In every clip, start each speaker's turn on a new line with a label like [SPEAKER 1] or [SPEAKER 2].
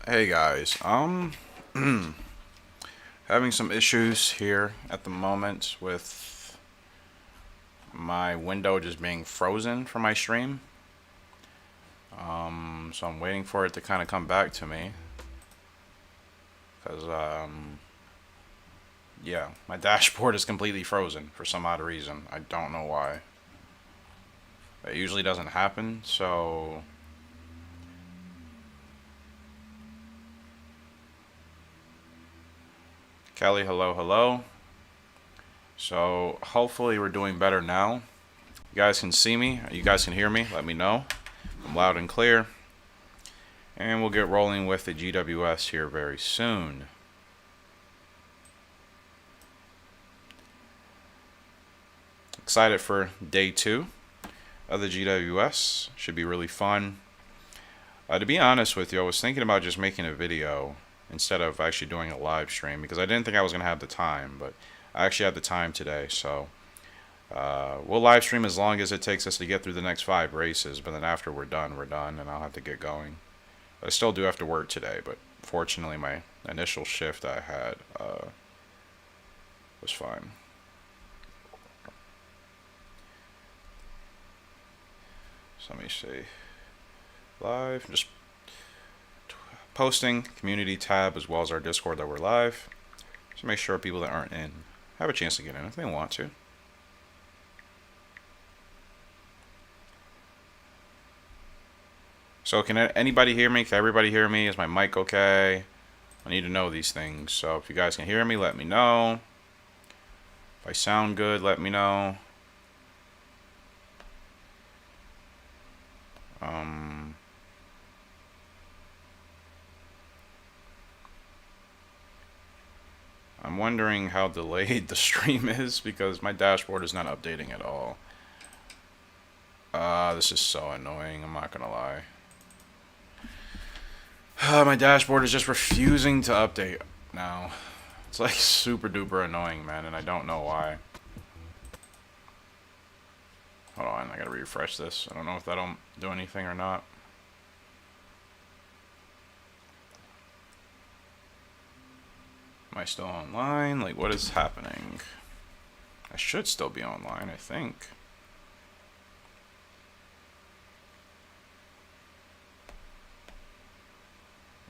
[SPEAKER 1] Hey guys, having some issues here at the moment with my window just being frozen for my stream. So I'm waiting for it to kind of come back to me, cause yeah, my dashboard is completely frozen for some odd reason. I don't know why. It usually doesn't happen, so Kelly, hello, hello. So hopefully we're doing better now. You guys can see me. You guys can hear me. Let me know. I'm loud and clear. And we'll get rolling with the GWS here very soon. Excited for day 2 of the GWS. Should be really fun. To be honest with you, I was thinking about just making a video instead of actually doing a live stream because I didn't think I was going to have the time, but I actually had the time today, so we'll live stream as long as it takes us to get through the next 5 races, but then after we're done, and I'll have to get going. I still do have to work today, but fortunately my initial shift I had was fine. So let me see. Live, just posting community tab as well as our Discord that we're live. So make sure people that aren't in have a chance to get in if they want to. So can anybody hear me? Can everybody hear me? Is my mic okay? I need to know these things. So if you guys can hear me, let me know. If I sound good, let me know. I'm wondering how delayed the stream is because my dashboard is not updating at all. This is so annoying, I'm not gonna lie. My dashboard is just refusing to update now. It's like super duper annoying, man, and I don't know why. Hold on, I gotta refresh this. I don't know if that'll do anything or not. Am I still online? Like, what is happening? I should still be online, I think.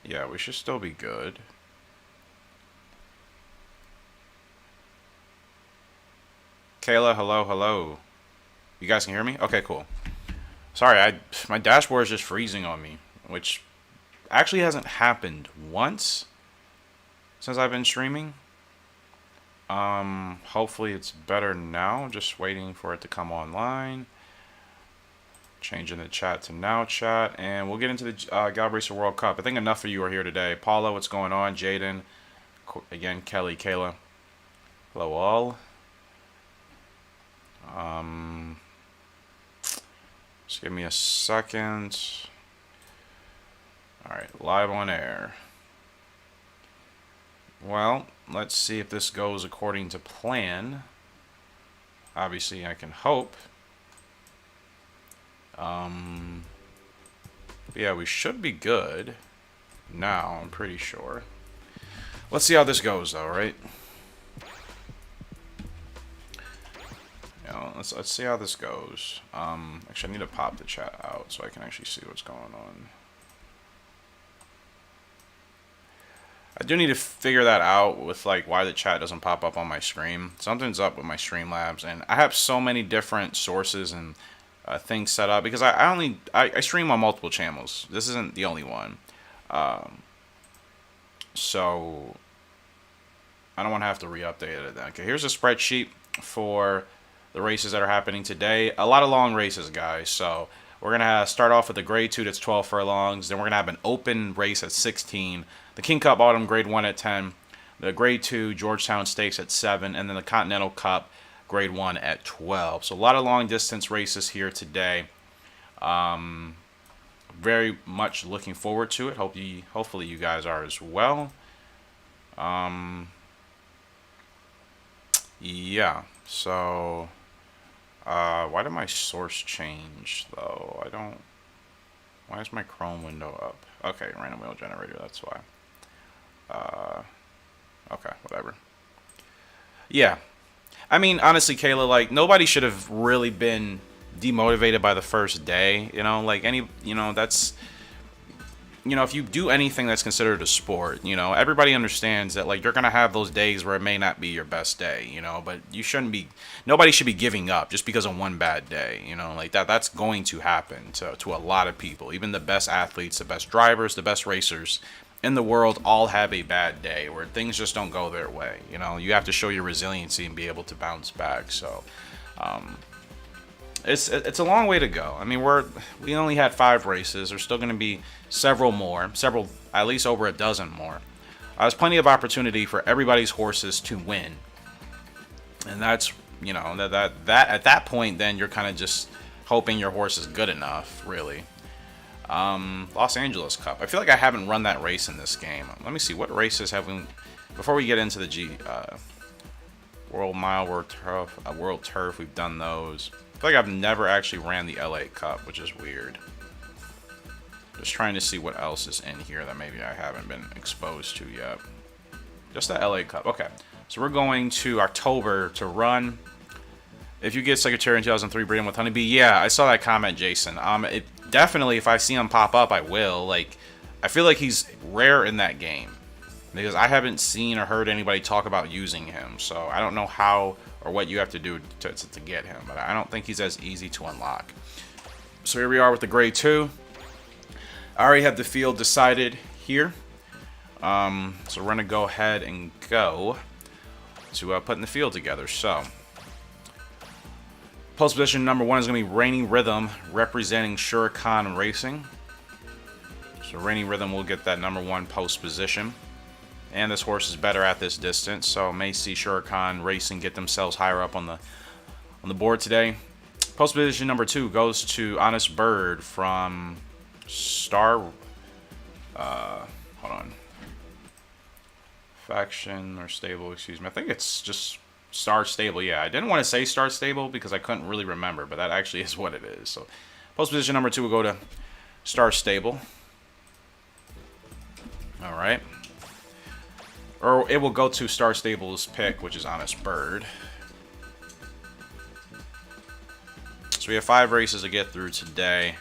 [SPEAKER 1] Yeah, we should still be good. Kayla, hello, hello. You guys can hear me? Okay, cool. Sorry, my dashboard is just freezing on me, which actually hasn't happened once since I've been streaming. Hopefully it's better now. Just waiting for it to come online. Changing the chat to now chat, and we'll get into the Gallop Racer World Cup. I think enough of you are here today. Paula, what's going on? Jaden, again, Kelly, Kayla. Hello all. Just give me a second. Alright, live on air. Well, let's see if this goes according to plan. Obviously, I can hope. But yeah, we should be good now, I'm pretty sure. Let's see how this goes, though, right? Let's see how this goes. Actually, I need to pop the chat out so I can actually see what's going on. I do need to figure that out with like why the chat doesn't pop up on my screen. Something's up with my Streamlabs, and I have so many different sources and things set up because I stream on multiple channels. This isn't the only one, so I don't want to have to re-update it. Okay, here's a spreadsheet for the races that are happening today. A lot of long races, guys. So we're gonna start off with the grade 2 that's 12 furlongs. Then we're gonna have an open race at 16. The King Cup Autumn grade 1 at 10. The grade 2 Georgetown Stakes at 7, and then the Continental Cup grade 1 at 12. So a lot of long distance races here today. Very much looking forward to it. Hopefully you guys are as well. Yeah. So why did my source change though? I don't Why is my Chrome window up? Okay, random wheel generator, that's why. Okay, whatever. Yeah. I mean, honestly, Kayla, like, nobody should have really been demotivated by the first day. You know, like, that's, if you do anything that's considered a sport, everybody understands that, like, you're going to have those days where it may not be your best day, but nobody should be giving up just because of one bad day, like that's going to happen to a lot of people. Even the best athletes, the best drivers, the best racers in the world all have a bad day where things just don't go their way. You have to show your resiliency and be able to bounce back. So, it's a long way to go. I mean, we only had 5 races. There's still going to be several, at least over a dozen more. There's plenty of opportunity for everybody's horses to win, and that's that at that point, then you're kind of just hoping your horse is good enough, really. Los Angeles Cup. I feel like I haven't run that race in this game. Let me see, what races have we, before we get into the World Mile, World Turf, we've done those. I feel like I've never actually ran the LA Cup, which is weird. Just trying to see what else is in here that maybe I haven't been exposed to yet. Just the LA Cup. Okay, so we're going to October to run. If you get Secretary in 2003 breeding with Honeybee, yeah, I saw that comment, Jason. It definitely, if I see him pop up, I will. Like, I feel like he's rare in that game because I haven't seen or heard anybody talk about using him. So I don't know how or what you have to do to get him, but I don't think he's as easy to unlock. So here we are with the grade 2. I already have the field decided here. So we're going to go ahead and go to putting the field together. So post position number 1 is going to be Reigning Rhythm, representing Shurikan Racing. So Reigning Rhythm will get that number 1 post position. And this horse is better at this distance, so may see Shurikan Racing get themselves higher up on the board today. Post position number 2 goes to Honest Bird from Star. Hold on. Faction or Stable, excuse me. I think it's just Star Stable. Yeah, I didn't want to say Star Stable because I couldn't really remember, but that actually is what it is. So, post position number 2 will go to Star Stable. All right. Or it will go to Star Stable's pick, which is Honest Bird. So we have 5 races to get through today.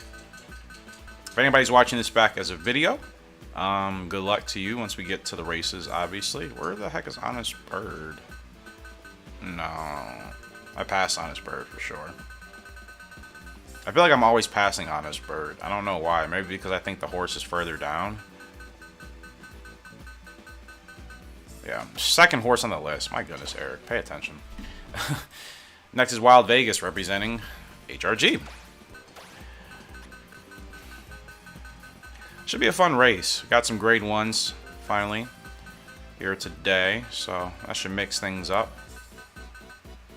[SPEAKER 1] If anybody's watching this back as a video, good luck to you once we get to the races, obviously. Where the heck is Honest Bird? No. I passed Honest Bird for sure. I feel like I'm always passing Honest Bird. I don't know why. Maybe because I think the horse is further down. Yeah, second horse on the list. My goodness, Eric. Pay attention. Next is Wild Vegas, representing HRG. Should be a fun race. Got some grade 1s, finally, here today. So that should mix things up.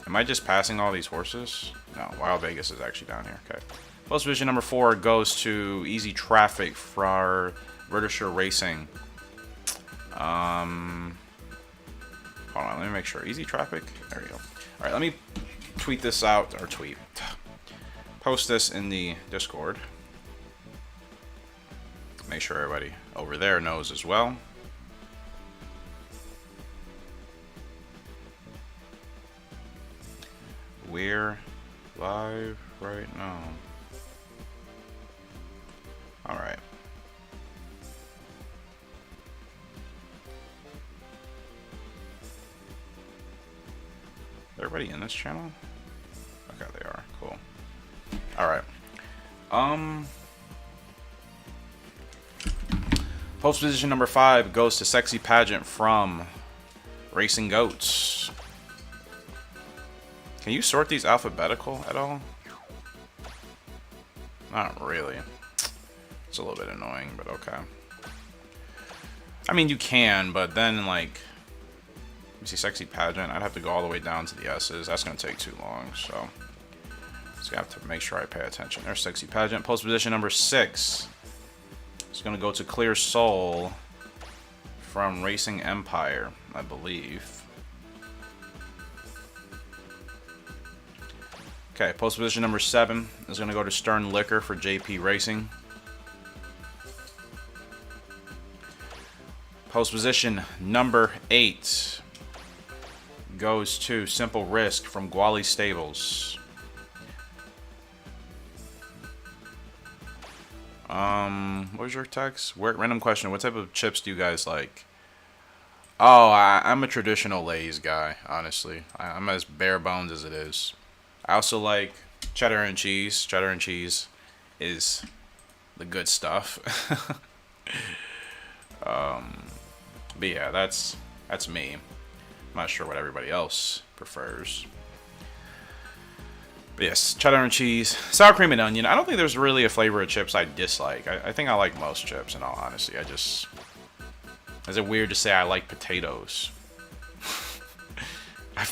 [SPEAKER 1] Am I just passing all these horses? No, Wild Vegas is actually down here. Okay. Post position number 4 goes to Easy Traffic for Britisher Racing. Hold on, let me make sure. Easy Traffic? There you go. Alright, let me tweet this out, or post this in the Discord. Make sure everybody over there knows as well. We're live right now. Alright. Everybody in this channel? Okay, they are. Cool. Alright. Post position number 5 goes to Sexy Pageant from Racing Goats. Can you sort these alphabetical at all? Not really. It's a little bit annoying, but okay. I mean, you can, but then, like... Let me see, Sexy Pageant. I'd have to go all the way down to the S's. That's going to take too long, so... Just have to make sure I pay attention. There's Sexy Pageant. Post position number 6. It's going to go to Clear Soul from Racing Empire, I believe. Okay, post position number 7 is going to go to Stern Liquor for JP Racing. Post position number 8 goes to Simple Risk from Gwali Stables. What was your text? Random question. What type of chips do you guys like? Oh, I'm a traditional Lay's guy, honestly. I'm as bare bones as it is. I also like cheddar and cheese. Cheddar and cheese is the good stuff. But yeah, that's me. I'm not sure what everybody else prefers. But yes, cheddar and cheese, sour cream and onion. I don't think there's really a flavor of chips I dislike. I think I like most chips, in all honesty. Is it weird to say I like potatoes?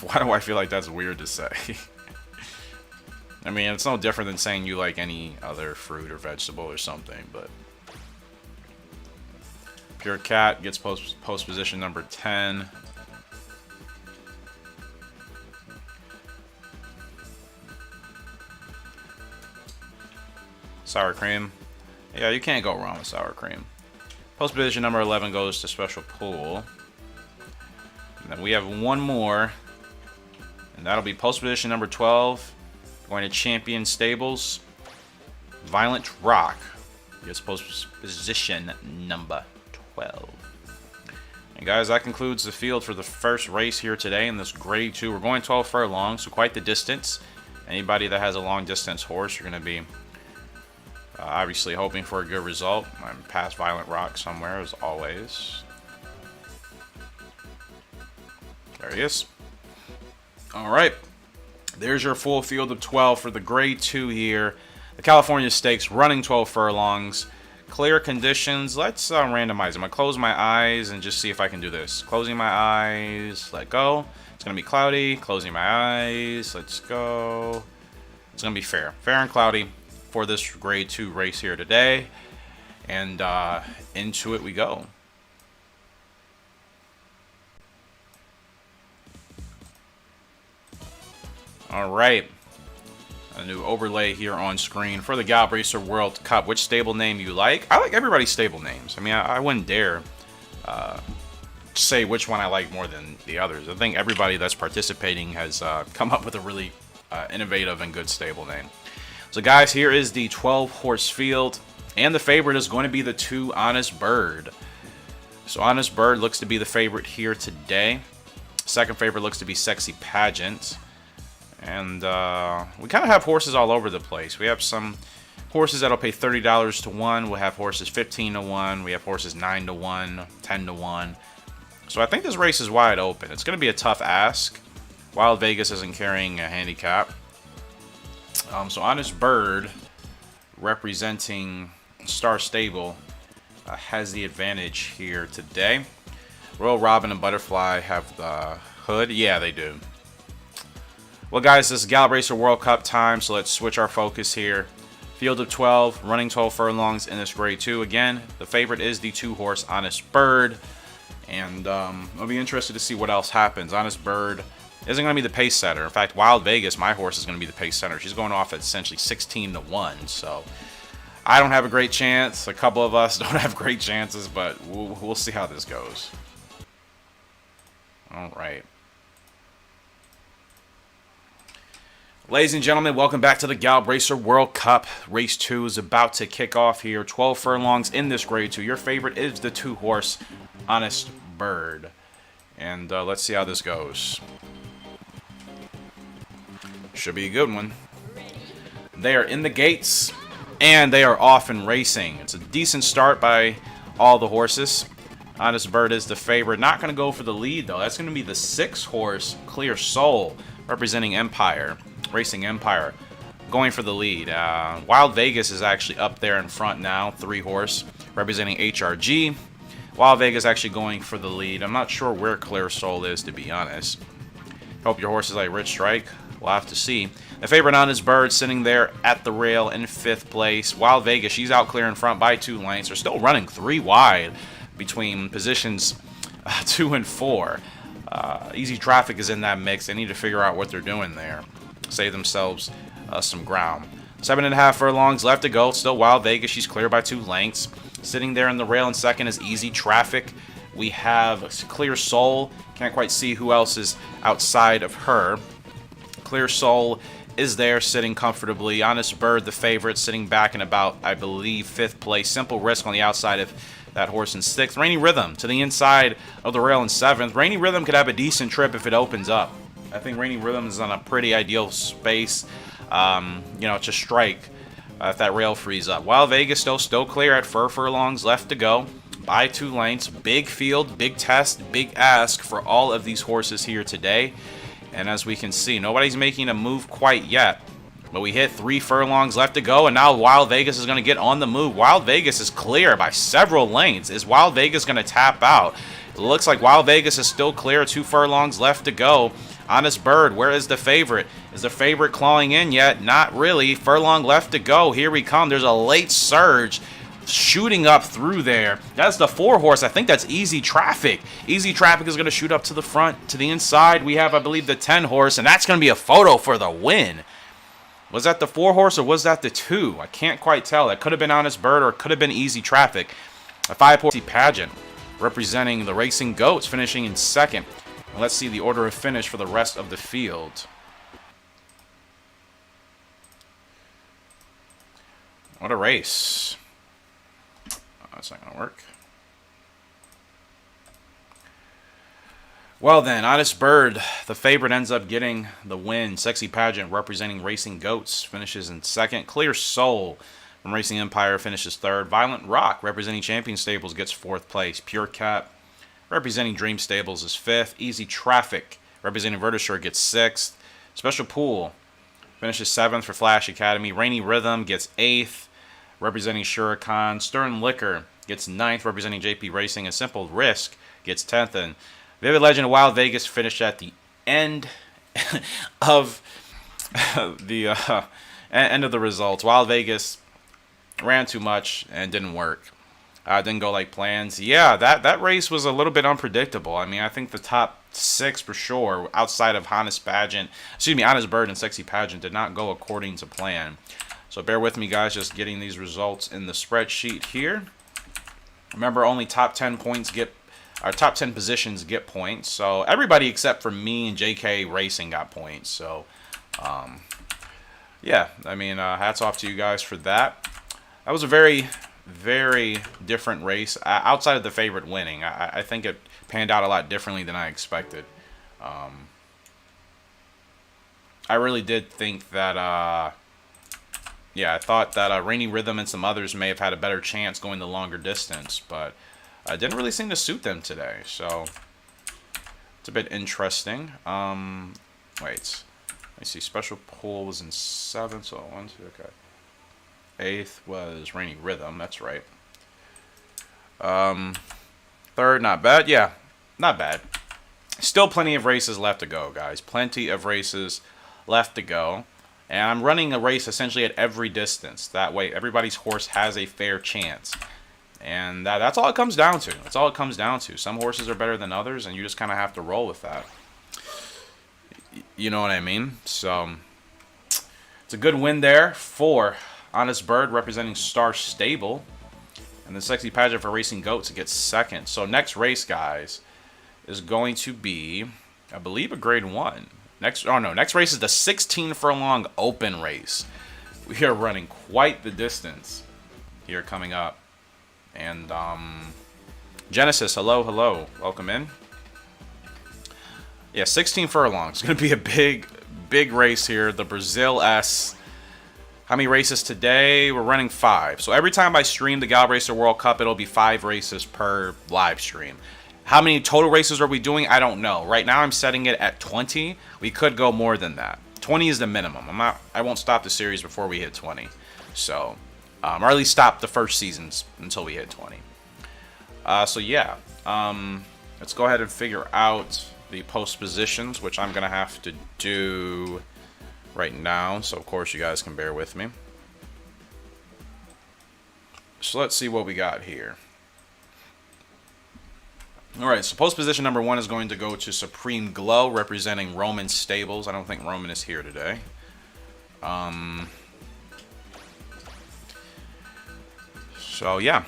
[SPEAKER 1] Why do I feel like that's weird to say? I mean, it's no different than saying you like any other fruit or vegetable or something, but... Pure Cat gets post position number 10. Sour cream. Yeah, you can't go wrong with sour cream. Post position number 11 goes to Special Pool. And then we have one more. And that'll be post position number 12. Going to Champion Stables. Violent Rock gets post position number 12. And guys, that concludes the field for the first race here today in this grade 2. We're going 12 furlongs, so quite the distance. Anybody that has a long distance horse, you're going to be obviously hoping for a good result. I'm past Violent Rock somewhere, as always. There he is. All right. There's your full field of 12 for the grade 2 here. The California Stakes, running 12 furlongs. Clear conditions. Let's randomize. I'm going to close my eyes and just see if I can do this. Closing my eyes. Let go. It's going to be cloudy. Closing my eyes. Let's go. It's going to be fair. Fair and cloudy for this grade 2 race here today. And into it we go. All right. A new overlay here on screen for the Gallop Racer World Cup. Which stable name you like? I like everybody's stable names. I mean, I wouldn't dare say which one I like more than the others. I think everybody that's participating has come up with a really innovative and good stable name. So guys, here is the 12 horse field, and the favorite is going to be the 2 Honest Bird. So Honest Bird looks to be the favorite here today. Second favorite looks to be Sexy Pageant. And we kind of have horses all over the place. We have some horses that'll pay $30 to 1. We'll have horses 15 to 1. We have horses 9 to 1, 10 to 1. So I think this race is wide open. It's going to be a tough ask. Wild Vegas isn't carrying a handicap. So Honest Bird, representing Star Stable, has the advantage here today. Royal Robin and Butterfly have the hood. Yeah, they do. Well, guys, this is Gallop Racer World Cup time, so let's switch our focus here. Field of 12, running 12 furlongs in this grade 2. Again, the favorite is the 2 horse Honest Bird. And I'll be interested to see what else happens. Honest Bird isn't going to be the pace setter. In fact, Wild Vegas, my horse, is going to be the pace setter. She's going off at essentially 16 to 1. So I don't have a great chance. A couple of us don't have great chances, but we'll see how this goes. All right. Ladies and gentlemen, welcome back to the Gallop Racer World Cup. Race 2 is about to kick off here. 12 furlongs in this grade 2. Your favorite is the 2 horse Honest Bird. And let's see how this goes. Should be a good one. They are in the gates, and they are off and racing. It's a decent start by all the horses. Honest Bird is the favorite. Not going to go for the lead, though. That's going to be the 6 horse Clear Soul, representing Empire. Racing Empire, going for the lead. Wild Vegas is actually up there in front now, 3 horse, representing HRG. Wild Vegas actually going for the lead. I'm not sure where Clear Soul is, to be honest. Hope your horse is like Rich Strike. We'll have to see. The favorite Honest Bird sitting there at the rail in 5th place. Wild Vegas, she's out clear in front by 2 lengths. They're still running 3 wide between positions 2 and 4. Easy Traffic is in that mix. They need to figure out what they're doing there. Save themselves some ground. 7.5 furlongs left to go. Still Wild Vegas. She's clear by 2 lengths. Sitting there in the rail in second is Easy Traffic we have Clear Soul. Can't quite see who else is outside of her. Clear Soul is there sitting comfortably. Honest Bird, the favorite, sitting back in about, I believe, 5th place. Simple Risk on the outside of that horse in 6th. Rainy Rhythm to the inside of the rail in 7th. Rainy Rhythm could have a decent trip if it opens up. I think Rainy Rhythm is on a pretty ideal space, to strike if that rail frees up. Wild Vegas still clear at furlongs left to go. By 2 lengths. Big field, big test, big ask for all of these horses here today. And as we can see, nobody's making a move quite yet. But we hit 3 furlongs left to go, and now Wild Vegas is going to get on the move. Wild Vegas is clear by several lengths. Is Wild Vegas going to tap out? It looks like Wild Vegas is still clear. 2 furlongs left to go. Honest Bird, where is the favorite? Is the favorite clawing in yet? Not really. Furlong left to go. Here we come. There's a late surge shooting up through there. That's the 4 horse. I think that's Easy Traffic. Easy Traffic is going to shoot up to the front. To the inside, we have, I believe, the 10 horse, and that's going to be a photo for the win. Was that the 4 horse or was that the 2? I can't quite tell. That could have been Honest Bird or it could have been Easy Traffic. A 5 horse pageant representing the Racing Goats, finishing in 2nd. And let's see the order of finish for the rest of the field. What a race. That's not going to work. Well then, Honest Bird, the favorite, ends up getting the win. Sexy Pageant representing Racing Goats finishes in 2nd. Clear Soul from Racing Empire finishes 3rd. Violent Rock representing Champion Stables gets 4th place. Pure Cat representing Dream Stables is 5th. Easy Traffic representing Vertishore gets 6th. Special Pool finishes 7th for Flash Academy. Rainy Rhythm gets 8th. Representing Shurikan. Stern Liquor gets 9th, representing JP Racing. And Simple Risk gets 10th. And Vivid Legend of Wild Vegas finished at the end of the end of the results. Wild Vegas ran too much and didn't work. Didn't go like plans. Yeah, that race was a little bit unpredictable. I mean, I think the top 6 for sure, outside of Honest Bird and Sexy Pageant, did not go according to plan. So bear with me, guys, just getting these results in the spreadsheet here. Remember, only top 10 positions get points. So everybody except for me and JK Racing got points. So, yeah, I mean, hats off to you guys for that. That was a very, very different race. Outside of the favorite winning, I think it panned out a lot differently than I expected. I really did think that... yeah, I thought that Rainy Rhythm and some others may have had a better chance going the longer distance, but didn't really seem to suit them today. So it's a bit interesting. Wait, let me see. Special Pool was in 7th, so 1, 2, okay. 8th was Rainy Rhythm. That's right. 3rd, not bad. Yeah, not bad. Still plenty of races left to go, guys. Plenty of races left to go. And I'm running a race essentially at every distance. That way, everybody's horse has a fair chance. And that's all it comes down to. That's all it comes down to. Some horses are better than others, and you just kind of have to roll with that. You know what I mean? So, it's a good win there for Honest Bird representing Star Stable. And the Sexy Pageant for Racing Goats gets 2nd. So, next race, guys, is going to be, I believe, a Grade 1. Next race is the 16 furlong open race. We are running quite the distance here coming up. And Genesis, hello, welcome in. Yeah, 16 furlongs. It's going to be a big race here. The Brazil S. How many races today? We're running 5. So every time I stream the Gallop Racer World Cup, it'll be 5 races per live stream. How many total races are we doing? I don't know. Right now I'm setting it at 20. We could go more than that. 20 is the minimum. I won't stop the series before we hit 20. So, or at least stop the first seasons until we hit 20. So yeah, let's go ahead and figure out the post positions, which I'm gonna have to do right now. So of course you guys can bear with me. So let's see what we got here. Alright, so post position number 1 is going to go to Supreme Glow, representing Roman Stables. I don't think Roman is here today. So, yeah.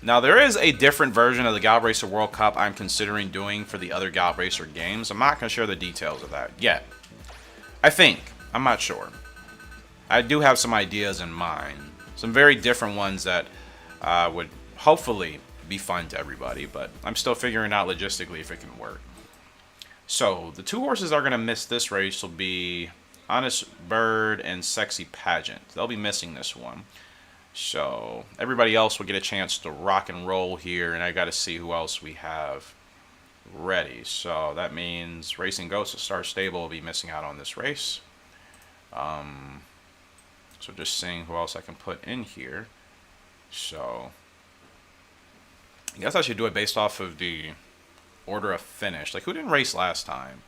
[SPEAKER 1] Now, there is a different version of the Gallop Racer World Cup I'm considering doing for the other Gallop Racer games. I'm not going to share the details of that yet. I think. I'm not sure. I do have some ideas in mind. Some very different ones that would hopefully be fun to everybody, but I'm still figuring out logistically if it can work. So, the 2 horses that are going to miss this race will be Honest Bird and Sexy Pageant. They'll be missing this one. So, everybody else will get a chance to rock and roll here, and I got to see who else we have ready. So, that means Racing Ghost of Star Stable will be missing out on this race. So, just seeing who else I can put in here. So, I guess I should do it based off of the order of finish. Like, who didn't race last time?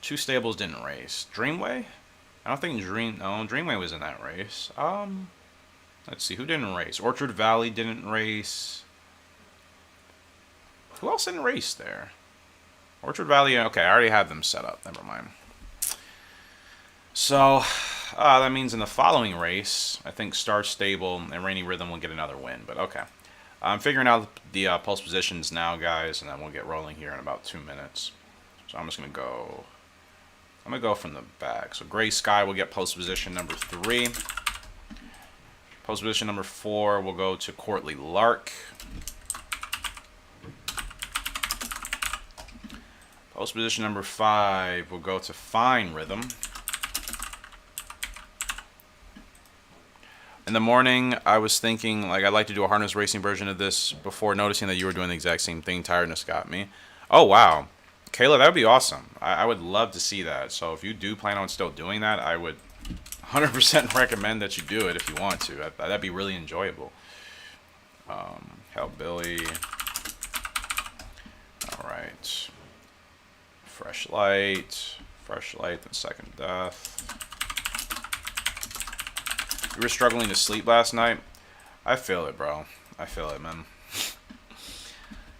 [SPEAKER 1] 2 stables didn't race. Dreamway? I don't think Dreamway was in that race. Let's see, who didn't race? Orchard Valley didn't race. Who else didn't race there? Orchard Valley, okay, I already have them set up. Never mind. So, that means in the following race, I think Star Stable and Rainy Rhythm will get another win, but okay. I'm figuring out the pulse positions now, guys, and then we'll get rolling here in about 2 minutes. So I'm just going to go... I'm going to go from the back. So Gray Sky will get post position number 3. Post position number 4 will go to Courtly Lark. Post position number 5 will go to Fine Rhythm. In the morning, I was thinking, like, I'd like to do a harness racing version of this before noticing that you were doing the exact same thing. Tiredness got me. Oh, wow. Kayla, that would be awesome. I would love to see that. So if you do plan on still doing that, I would 100% recommend that you do it if you want to. That'd be really enjoyable. Hellbilly. Alright. Fresh Light. Fresh Light, then Second Death. You were struggling to sleep last night? I feel it, bro. I feel it, man.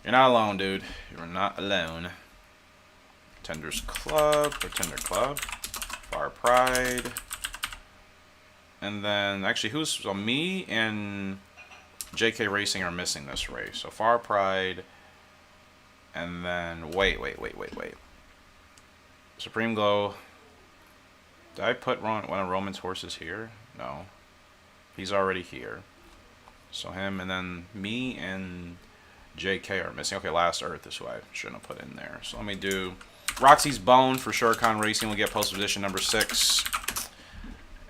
[SPEAKER 1] You're not alone, dude. You're not alone. Tender's Club, or Tender Club. Far Pride. And then, actually, so me and JK Racing are missing this race. So Far Pride. And then, wait. Supreme Glow. Did I put one of Roman's horses here? No. He's already here. So him, and then me and JK are missing. Okay, Last Earth is who I shouldn't have put in there. So let me do Roxy's Bone for Shurikhan Racing will get post position number 6.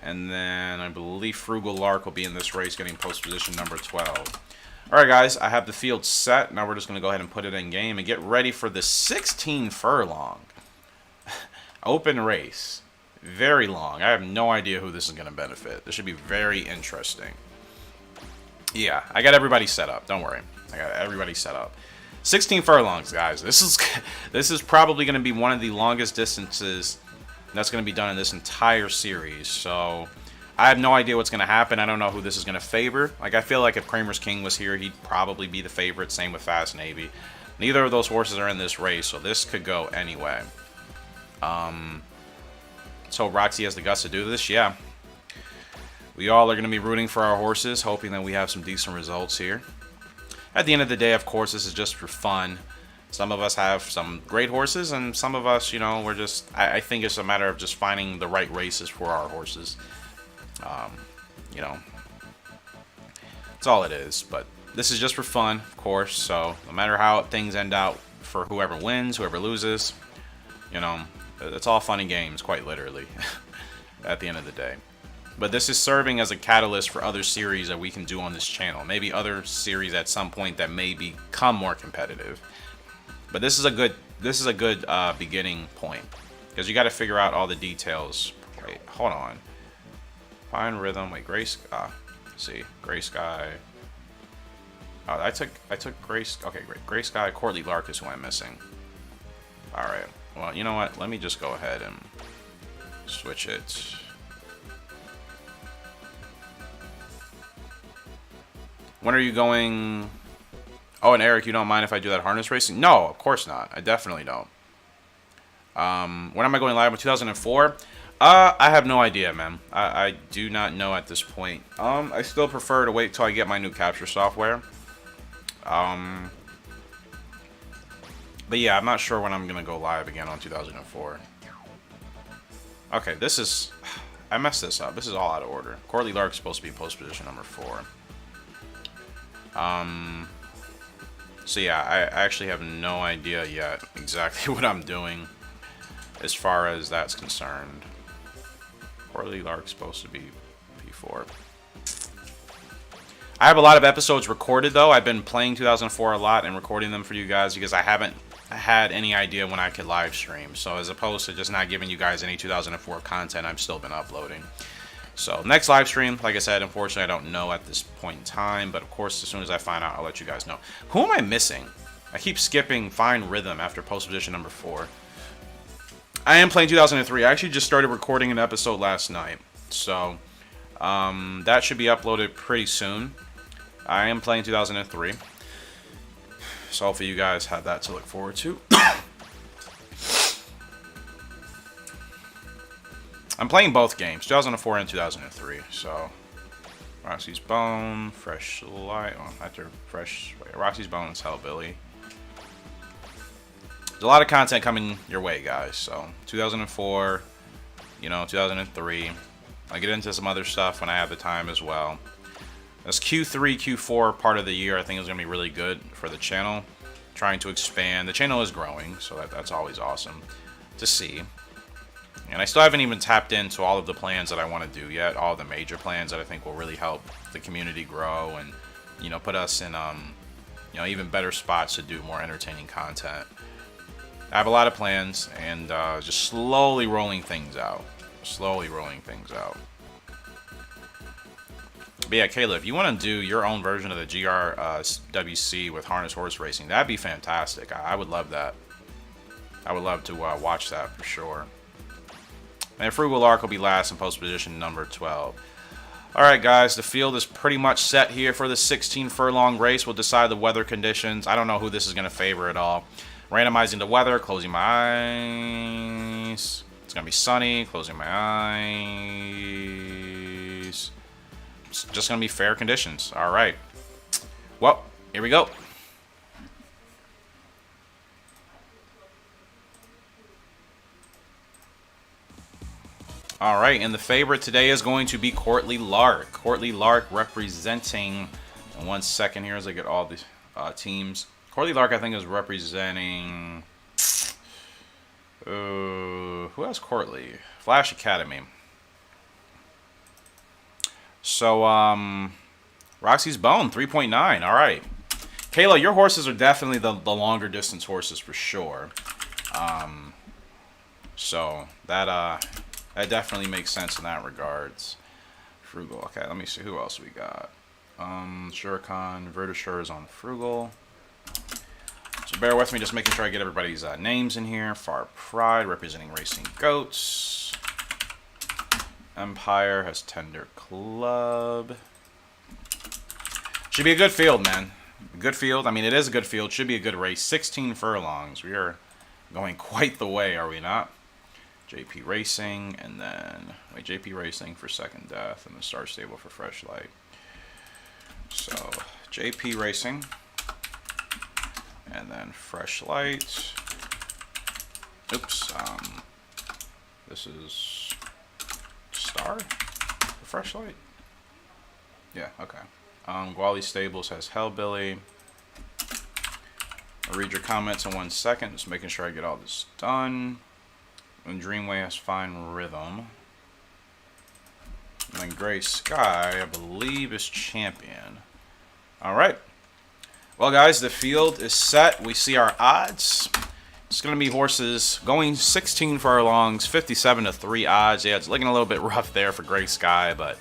[SPEAKER 1] And then I believe Frugal Lark will be in this race getting post position number 12. Alright guys, I have the field set. Now we're just going to go ahead and put it in game and get ready for the 16 furlong open race. Very long. I have no idea who this is going to benefit. This should be very interesting. Yeah, I got everybody set up. Don't worry. I got everybody set up. 16 furlongs, guys. This is probably going to be one of the longest distances that's going to be done in this entire series. So I have no idea what's going to happen. I don't know who this is going to favor. Like, I feel like if Kramer's King was here, he'd probably be the favorite. Same with Fast Navy. Neither of those horses are in this race, so this could go anyway. So Roxy has the guts to do this. Yeah. We all are going to be rooting for our horses, hoping that we have some decent results here. At the end of the day, of course, this is just for fun. Some of us have some great horses, and some of us, you know, we're just... I think it's a matter of just finding the right races for our horses. You know, that's all it is. But this is just for fun, of course. So no matter how things end out for whoever wins, whoever loses, you know, it's all fun and games, quite literally, at the end of the day. But this is serving as a catalyst for other series that we can do on this channel. Maybe other series at some point that may become more competitive. But this is a good beginning point, because you got to figure out all the details. Wait, hold on. Fine Rhythm. Wait, Gray Sky. See, Gray Sky. Oh, I took Gray. Okay, great. Gray Sky. Courtly Lark is who I'm missing. All right. Well, you know what? Let me just go ahead and switch it. When are you going? Oh, and Eric, you don't mind if I do that harness racing? No, of course not. I definitely don't. When am I going live? In 2004? I have no idea, man. I do not know at this point. I still prefer to wait till I get my new capture software. But yeah, I'm not sure when I'm going to go live again on 2004. Okay, this is... I messed this up. This is all out of order. Courtly Lark's supposed to be post position number 4. So yeah, I actually have no idea yet exactly what I'm doing as far as that's concerned. Courtly Lark's supposed to be P4. I have a lot of episodes recorded though. I've been playing 2004 a lot and recording them for you guys because I haven't had any idea when I could live stream. So as opposed to just not giving you guys any 2004 content, I've still been uploading. So next live stream, like I said, unfortunately I don't know at this point in time, but of course as soon as I find out, I'll let you guys know. Who am I missing? I keep skipping Fine Rhythm after post position number 4. I am playing 2003. I actually just started recording an episode last night, so that should be uploaded pretty soon. I am playing 2003, so hopefully you guys have that to look forward to. I'm playing both games, 2004 and 2003. So, Roxy's Bone, Fresh Light. Oh, after Fresh, Roxy's Bone is Hellbilly. There's a lot of content coming your way, guys. So, 2004, 2003. I'll get into some other stuff when I have the time as well. This Q3, Q4 part of the year, I think is going to be really good for the channel. Trying to expand. The channel is growing, so that's always awesome to see. And I still haven't even tapped into all of the plans that I want to do yet. All the major plans that I think will really help the community grow and, put us in, even better spots to do more entertaining content. I have a lot of plans and just slowly rolling things out. But yeah, Caleb, if you want to do your own version of the GRWC with harness horse racing, that'd be fantastic. I would love that. I would love to watch that for sure. And Frugal Lark will be last in post position number 12. Alright guys, the field is pretty much set here for the 16 furlong race. We'll decide the weather conditions. I don't know who this is going to favor at all. Randomizing the weather, closing my eyes. It's going to be sunny, closing my eyes. It's just going to be fair conditions. Alright. Well, here we go. Alright, and the favorite today is going to be Courtly Lark. Courtly Lark representing, in 1 second here as I get all the teams. Courtly Lark, I think, is representing, who has Courtly? Flash Academy. So, Roxy's Bone, 3.9, alright. Kayla, your horses are definitely the longer distance horses for sure. So, that definitely makes sense in that regards. Frugal. Okay, let me see who else we got. Shurikan, Vertisure is on Frugal. So bear with me, just making sure I get everybody's names in here. Far Pride representing Racing Goats. Empire has Tender Club. Should be a good field, man. A good field. I mean, it is a good field. Should be a good race. 16 furlongs. We are going quite the way, are we not? JP Racing, and then JP Racing for Second Death, and the Star Stable for Fresh Light. So JP Racing, and then Fresh Light. Oops, this is Star for Fresh Light. Yeah, okay. Gwali Stables has Hellbilly. I'll read your comments in 1 second, just making sure I get all this done. And Dreamway has Fine Rhythm. And then Gray Sky, I believe, is Champion. Alright. Well, guys, the field is set. We see our odds. It's going to be horses going 16 furlongs, 57 to 3 odds. Yeah, it's looking a little bit rough there for Gray Sky, but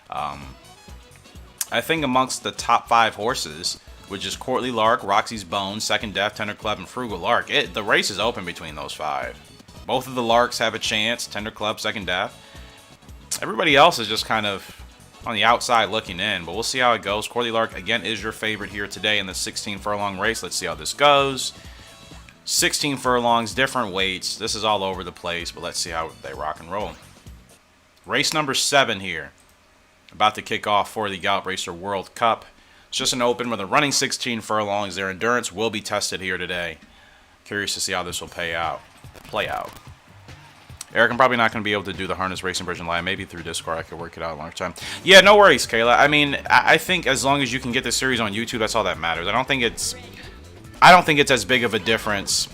[SPEAKER 1] I think amongst the top 5 horses, which is Courtly Lark, Roxy's Bone, Second Death, Tender Club, and Frugal Lark, the race is open between those 5. Both of the Larks have a chance. Tender Club, Second Death. Everybody else is just kind of on the outside looking in, but we'll see how it goes. Courtly Lark, again, is your favorite here today in the 16 furlong race. Let's see how this goes. 16 furlongs, different weights. This is all over the place, but let's see how they rock and roll. Race number 7 here. About to kick off for the Gallop Racer World Cup. It's just an open where they're running 16 furlongs. Their endurance will be tested here today. Curious to see how this will play out. Eric, I'm probably not going to be able to do the harness racing version live. Maybe through Discord I could work it out a long time. Yeah, no worries, Kayla. I mean, I think as long as you can get this series on YouTube, that's all that matters. I don't think it's as big of a difference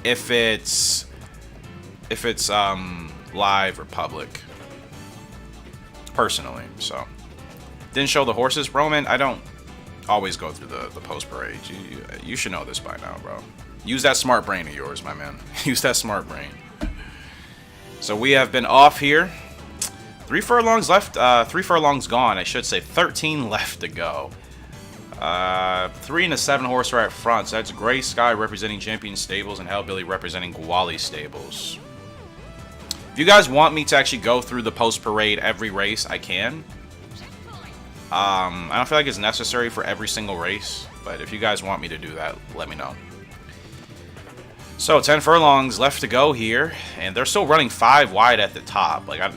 [SPEAKER 1] if it's live or public. Personally, so didn't show the horses, Roman. I don't always go through the post parade. You should know this by now, bro. Use that smart brain of yours, my man. Use that smart brain. So we have been off here. 3 furlongs left. 3 furlongs gone, I should say. 13 left to go. 3 and a 7 horse right front. So that's Gray Sky representing Champion Stables and Hellbilly representing Gwali Stables. If you guys want me to actually go through the post parade every race, I can. I don't feel like it's necessary for every single race, but if you guys want me to do that, let me know. So 10 furlongs left to go here, and they're still running 5 wide at the top. Like I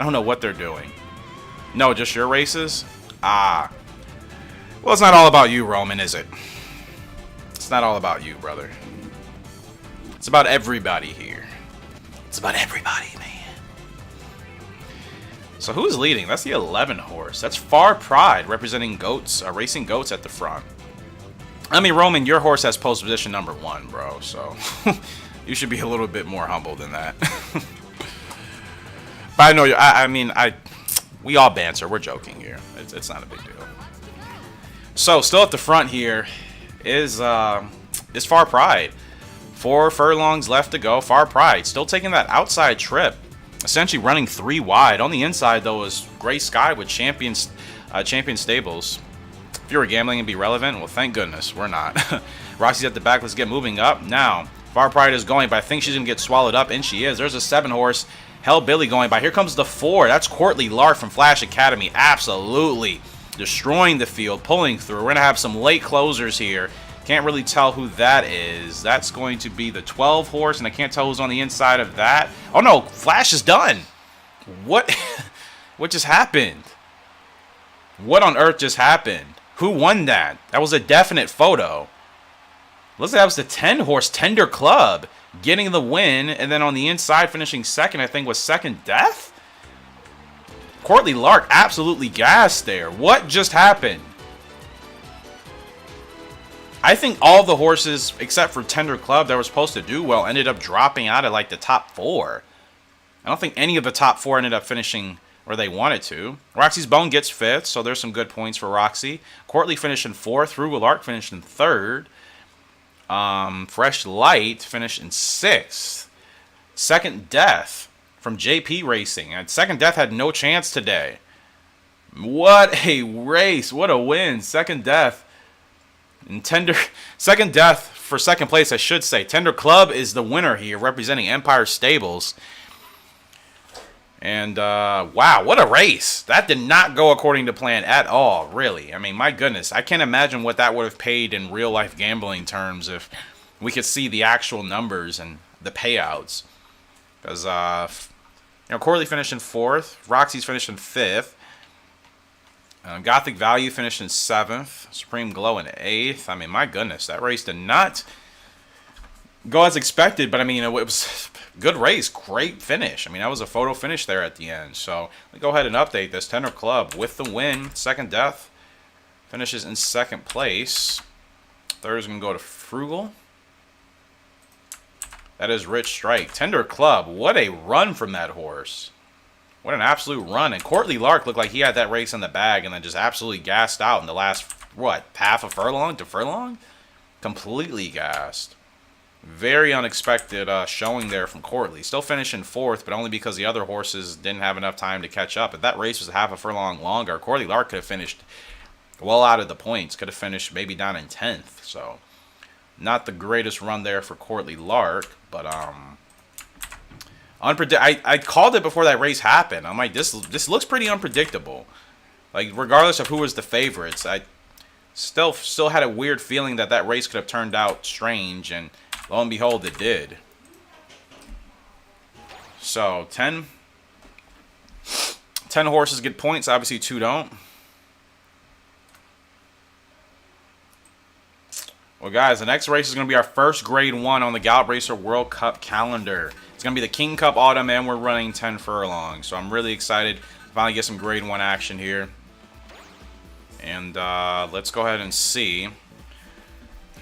[SPEAKER 1] don't know what they're doing. No, just your races? Ah. Well, it's not all about you, Roman, is it? It's not all about you, brother. It's about everybody here. It's about everybody, man. So who's leading? That's the 11 horse. That's Far Pride representing goats, racing goats at the front. I mean, Roman, your horse has post position number 1, bro. So you should be a little bit more humble than that. But I know you. We all banter. We're joking here. It's not a big deal. So still at the front here is Far Pride. 4 furlongs left to go. Far Pride still taking that outside trip, essentially running 3 wide. On the inside though is Gray Sky with Champion Stables. If you were gambling and be relevant, well, thank goodness we're not. Roxy's at the back. Let's get moving up now. Far Pride is going, but I think she's gonna get swallowed up, and she is. There's a 7 horse Hellbilly going by. Here comes the 4. That's Courtly Lark from Flash Academy. Absolutely destroying the field, pulling through. We're gonna have some late closers here. Can't really tell who that is. That's going to be the 12 horse, and I can't tell who's on the inside of that. Oh no, Flash is done. What? What just happened? What on earth just happened? Who won that? That was a definite photo. Looks like that was the 10 horse Tender Club getting the win, and then on the inside finishing second, I think was Second Death. Courtly Lark absolutely gassed there. What just happened? I think all the horses, except for Tender Club, that were supposed to do well, ended up dropping out of like the top 4. I don't think any of the top 4 ended up finishing where they wanted to. Roxy's Bone gets 5th, so there's some good points for Roxy. Courtly finished in 4th. Rugal Lark finished in 3rd. Fresh Light finished in 6th. Second Death from JP Racing. And Second Death had no chance today. What a race. What a win. Second Death. And Second Death for second place, I should say. Tender Club is the winner here, representing Empire Stables. And, wow, what a race. That did not go according to plan at all, really. I mean, my goodness. I can't imagine what that would have paid in real-life gambling terms if we could see the actual numbers and the payouts. Because, Corley finished in 4th. Roxy's finished in 5th. Gothic Value finished in 7th. Supreme Glow in 8th. I mean, my goodness, that race did not go as expected. But, I mean, it was a good race. Great finish. I mean, that was a photo finish there at the end. So, let me go ahead and update this. Tender Club with the win. Second Death finishes in 2nd place. Third is going to go to Frugal. That is Rich Strike. Tender Club, what a run from that horse. What an absolute run. And Courtly Lark looked like he had that race in the bag and then just absolutely gassed out in the last, what, half a furlong to furlong? Completely gassed. Very unexpected showing there from Courtly. Still finishing 4th, but only because the other horses didn't have enough time to catch up. If that race was half a furlong longer, Courtly Lark could have finished well out of the points. Could have finished maybe down in 10th. So, not the greatest run there for Courtly Lark, but I called it before that race happened. I'm like, this looks pretty unpredictable. Like, regardless of who was the favorites, I still had a weird feeling that race could have turned out strange, and lo and behold, it did. So, 10 horses get points. Obviously, 2 don't. Well, guys, the next race is going to be our first Grade 1 on the Gallop Racer World Cup calendar. It's going to be the King Cup Autumn, and we're running 10 furlongs. So I'm really excited to finally get some Grade 1 action here. And let's go ahead and see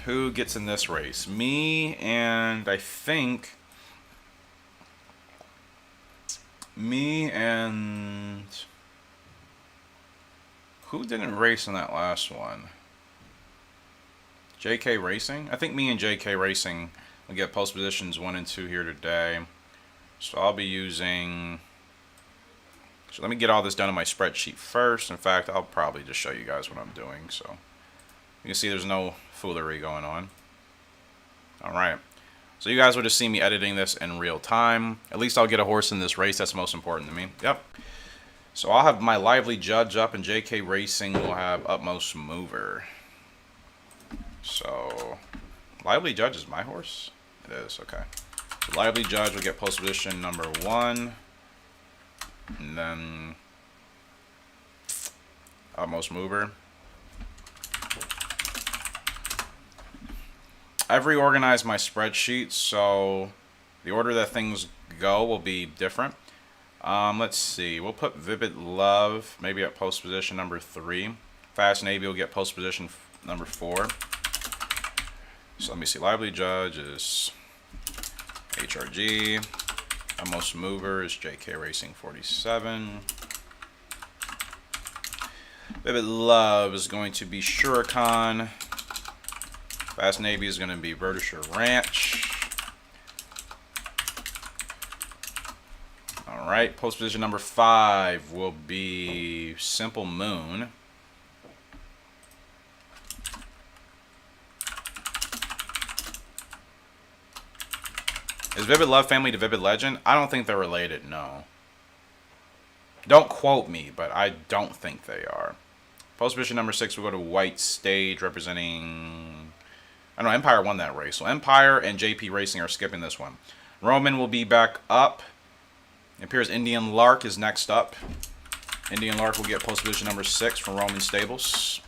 [SPEAKER 1] who gets in this race. Me and I think... Me and... Who didn't race in that last one? JK Racing? I think me and JK Racing will get post positions 1 and 2 here today. So I'll be using... So let me get all this done in my spreadsheet first. In fact, I'll probably just show you guys what I'm doing. So you can see there's no foolery going on. Alright. So you guys will just see me editing this in real time. At least I'll get a horse in this race. That's most important to me. Yep. So I'll have my Lively Judge up, and JK Racing will have Utmost Mover. So, Lively Judge is my horse? It is, okay. So Lively Judge will get post position number 1. And then Utmost Mover. I've reorganized my spreadsheet, so the order that things go will be different. Let's see. We'll put Vivid Love maybe at post position number 3. Fast Navy will get post position number 4. So let me see. Lively Judge is HRG. Utmost Mover is JK Racing 47. Vivid Love is going to be Shurikan. Fast Navy is going to be Verdisher Ranch. Alright, post position number 5 will be Simple Moon. Is Vivid Love family to Vivid Legend? I don't think they're related, no. Don't quote me, but I don't think they are. Post position number 6 will go to White Stage, representing... I don't know, Empire won that race. So Empire and JP Racing are skipping this one. Roman will be back up. It appears Indian Lark is next up. Indian Lark will get post position number 6 from Roman Stables.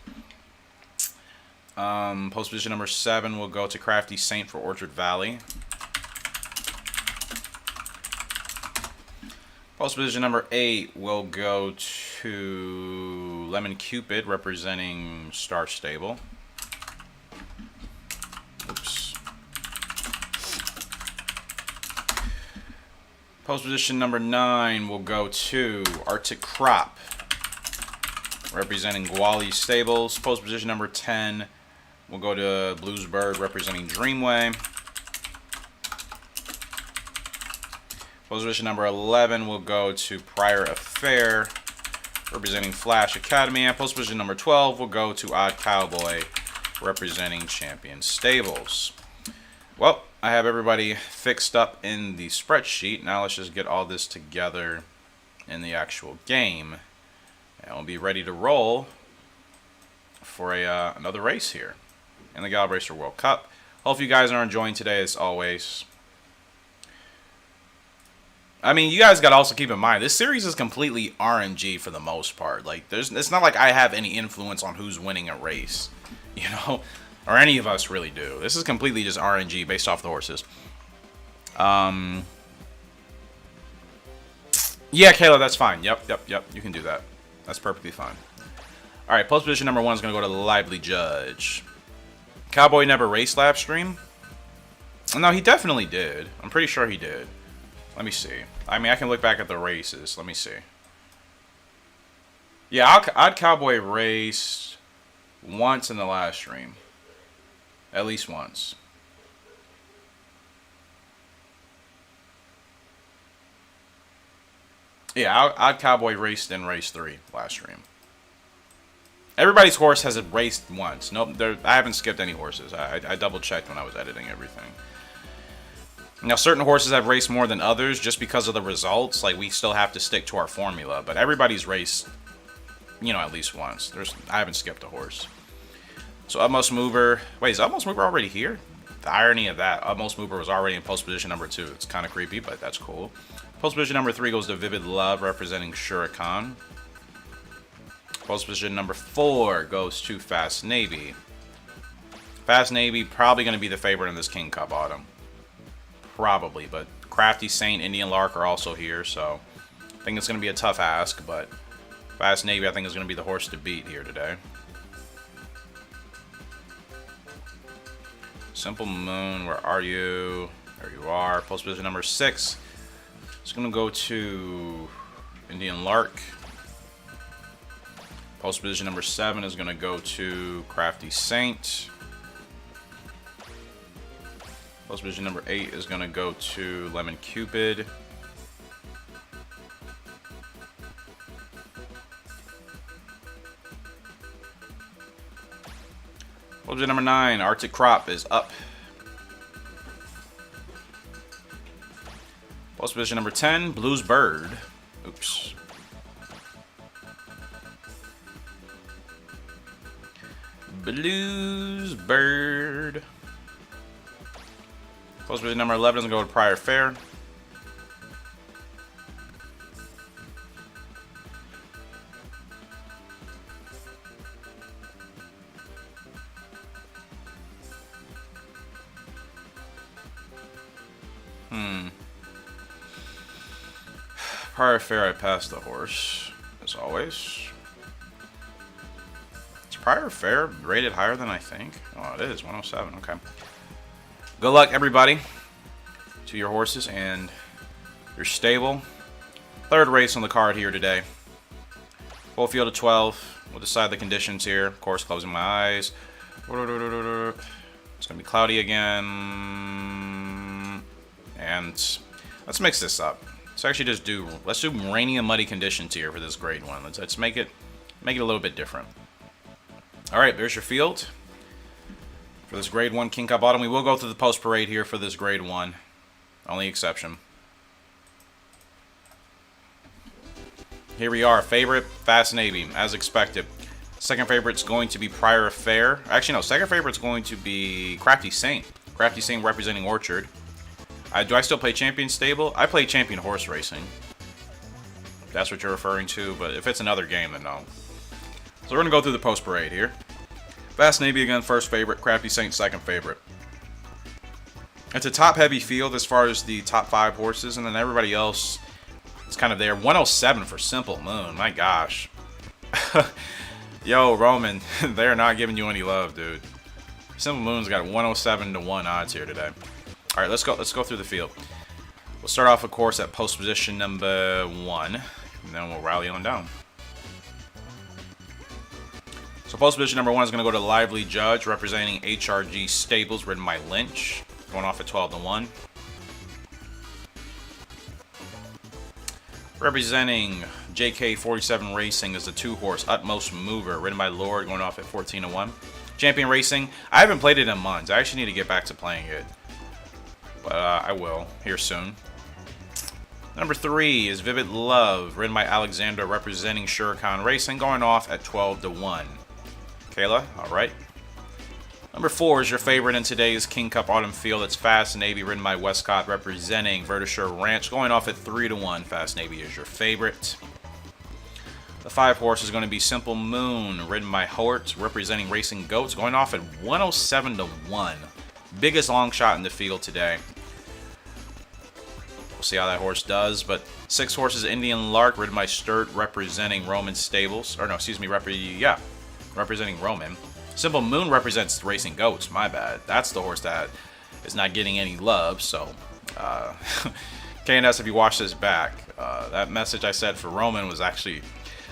[SPEAKER 1] Post position number 7 will go to Crafty Saint for Orchard Valley. Post position number 8 will go to Lemon Cupid, representing Star Stable. Oops. Post position number 9 will go to Arctic Crop, representing Gwali Stables. Post position number 10 will go to Bluesbird, representing Dreamway. Post position number 11 will go to Prior Affair, representing Flash Academy. And post position number 12 will go to Odd Cowboy, representing Champion Stables. Well, I have everybody fixed up in the spreadsheet. Now let's just get all this together in the actual game, and we'll be ready to roll for another race here in the Gallop Racer World Cup. Hope you guys are enjoying today as always. I mean, you guys got to also keep in mind, this series is completely RNG for the most part. Like, it's not like I have any influence on who's winning a race, you know, or any of us really do. This is completely just RNG based off the horses. Yeah, Kayla, that's fine. Yep. You can do that. That's perfectly fine. All right, post position number 1 is going to go to the Lively Judge. Cowboy never raced lap stream? No, he definitely did. I'm pretty sure he did. Let me see. I mean, I can look back at the races. Let me see. Yeah, Odd Cowboy raced once in the last stream. At least once. Yeah, Odd Cowboy raced in race 3 last stream. Everybody's horse has raced once. Nope, I haven't skipped any horses. I double checked when I was editing everything. Now, certain horses have raced more than others just because of the results. Like, we still have to stick to our formula. But everybody's raced, you know, at least once. I haven't skipped a horse. So, Utmost Mover. Wait, is Utmost Mover already here? The irony of that. Utmost Mover was already in post position number 2. It's kind of creepy, but that's cool. Post position number 3 goes to Vivid Love, representing Shurikan. Post position number 4 goes to Fast Navy, Fast Navy probably going to be the favorite in this King Cup Autumn. Probably, but Crafty Saint, Indian Lark are also here, so I think it's going to be a tough ask, but Fast Navy I think is going to be the horse to beat here today. Simple Moon, where are you? There you are. Post position number 6. It's going to go to Indian Lark. Post position number 7 is going to go to Crafty Saint. Post position number 8 is going to go to Lemon Cupid. Post position number 9, Arctic Crop is up. Post position number 10, Blues Bird. Oops. Blues Bird. Post position number 11 is going to go to Prior Fair. Prior Fair, I passed the horse, as always. Is Prior Fair rated higher than I think? Oh, it is, 107, okay. Good luck, everybody, to your horses and your stable. Third race on the card here today. Full field of 12. We'll decide the conditions here. Of course, closing my eyes. It's going to be cloudy again. And let's mix this up. Let's actually just let's do rainy and muddy conditions here for this grade 1. Let's make it a little bit different. All right, there's your field for this grade 1 King Cup Autumn. We will go through the post parade here for this grade 1. Only exception. Here we are. Favorite, Fast Navy, as expected. Second favorite's going to be Prior Fair. Actually, no. Second favorite's going to be Crafty Saint. Crafty Saint representing Orchard. Do I still play Champion Stable? I play Champion Horse Racing. If that's what you're referring to, but if it's another game, then no. So we're going to go through the post parade here. Fast Navy again, first favorite. Crafty Saint, second favorite. It's a top-heavy field as far as the top 5 horses, and then everybody else is kind of there. 107 for Simple Moon. My gosh. Yo, Roman, they're not giving you any love, dude. Simple Moon's got 107-1 odds here today. All right, let's go through the field. We'll start off, of course, at post position number 1, and then we'll rally on down. So post position number 1 is going to go to Lively Judge, representing HRG Stables, ridden by Lynch, going off at 12-1. Representing JK47 Racing is the 2-horse Utmost Mover, ridden by Lord, going off at 14-1. Champion Racing, I haven't played it in months. I actually need to get back to playing it. But I will here soon. Number 3 is Vivid Love, ridden by Alexander, representing Shurikan Racing, going off at 12-1. Kayla, all right. Number 4 is your favorite in today's King Cup Autumn field. It's Fast Navy, ridden by Westcott, representing Vertisher Ranch, going off at 3-1. Fast Navy is your favorite. The 5 horse is going to be Simple Moon, ridden by Hort, representing Racing Goats, going off at 107-1. Biggest long shot in the field today. We'll see how that horse does. But 6 horses, Indian Lark, ridden by Sturt, representing Roman Stables. Or no, excuse me, representing Roman. Simple Moon represents Racing Goats. My bad. That's the horse that is not getting any love. So, KNS, if you watch this back, that message I said for Roman was actually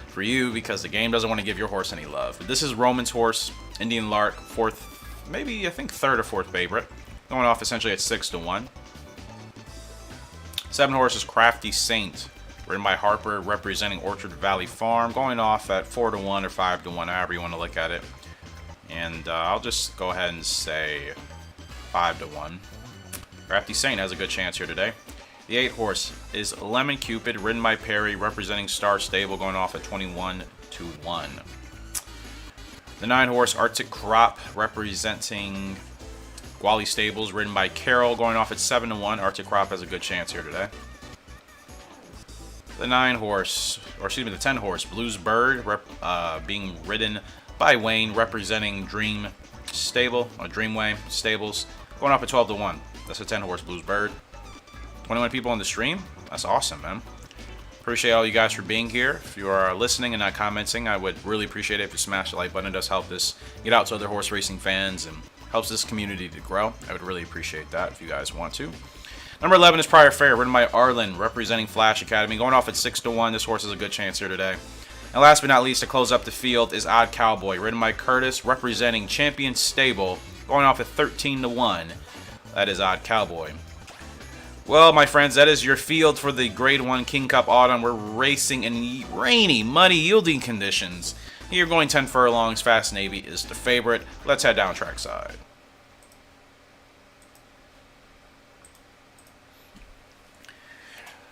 [SPEAKER 1] for you because the game doesn't want to give your horse any love. But this is Roman's horse, Indian Lark, 4th. Maybe, I think, 3rd or 4th favorite. Going off essentially at 6-1. 7 horses, Crafty Saint, ridden by Harper, representing Orchard Valley Farm. Going off at 4-1 or 5-1, however you want to look at it. And I'll just go ahead and say 5-1. Crafty Saint has a good chance here today. The 8 horse is Lemon Cupid, ridden by Perry, representing Star Stable, going off at 21-1. The 9 horse Arctic Crop, representing Gwali Stables, ridden by Carol, going off at 7-1. Arctic Crop has a good chance here today. The 10 horse Blues Bird, being ridden by Wayne, representing Dream stable, or Dreamway stables, going off at 12 to 1. That's a 10 horse Blues Bird. 21 people on the stream. That's awesome, man. Appreciate all you guys for being here. If you are listening and not commenting, I would really appreciate it if you smash the like button. It does help this get out to other horse racing fans and helps this community to grow. I would really appreciate that if you guys want to. Number 11 is Prior Fair, ridden by Arlen, representing Flash Academy. Going off at 6 to 1. This horse has a good chance here today. And last but not least, to close up the field is Odd Cowboy, ridden by Curtis, representing Champion Stable. Going off at 13 to 1. That is Odd Cowboy. Well, my friends, that is your field for the Grade 1 King Cup Autumn. We're racing in rainy, muddy, yielding conditions. Here going 10 furlongs. Fast Navy is the favorite. Let's head down trackside.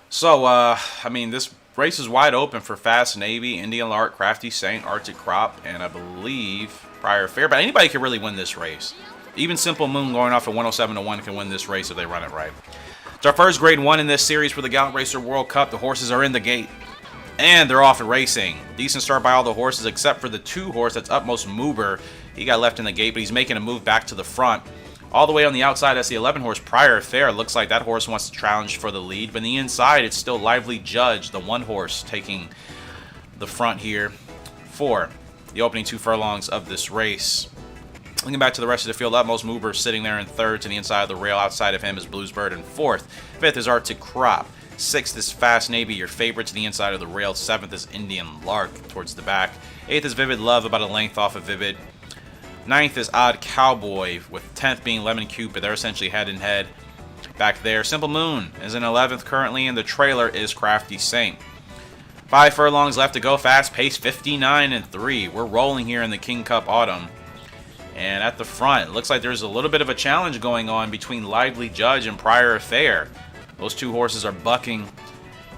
[SPEAKER 1] So, I mean, this race is wide open for Fast Navy, Indian Lark, Crafty Saint, Arctic Crop, and I believe Prior Fair. But anybody can really win this race. Even Simple Moon going off at 107 to 1 can win this race if they run it right. It's our first Grade 1 in this series for the Gallop Racer World Cup. The horses are in the gate, and they're off and racing. Decent start by all the horses except for the 2 horse that's Utmost Mover. He got left in the gate, but he's making a move back to the front. All the way on the outside, that's the 11 horse Prior Fair. Looks like that horse wants to challenge for the lead. But on the inside, it's still Lively Judge, the 1 horse, taking the front here for the opening 2 furlongs of this race. Looking back to the rest of the field, Utmost Mover sitting there in 3rd to the inside of the rail. Outside of him is Blues Bird in 4th. 5th is Arctic Crop. 6th is Fast Navy, your favorite, to the inside of the rail. 7th is Indian Lark towards the back. 8th is Vivid Love, about a length off of Vivid. 9th is Odd Cowboy, with 10th being Lemon Cupid. They're essentially head and head back there. Simple Moon is in 11th currently, and the trailer is Crafty Saint. 5 furlongs left to go. Fast pace 59 and 3. We're rolling here in the King Cup Autumn. And at the front, it looks like there's a little bit of a challenge going on between Lively Judge and Prior Fair. Those 2 horses are bucking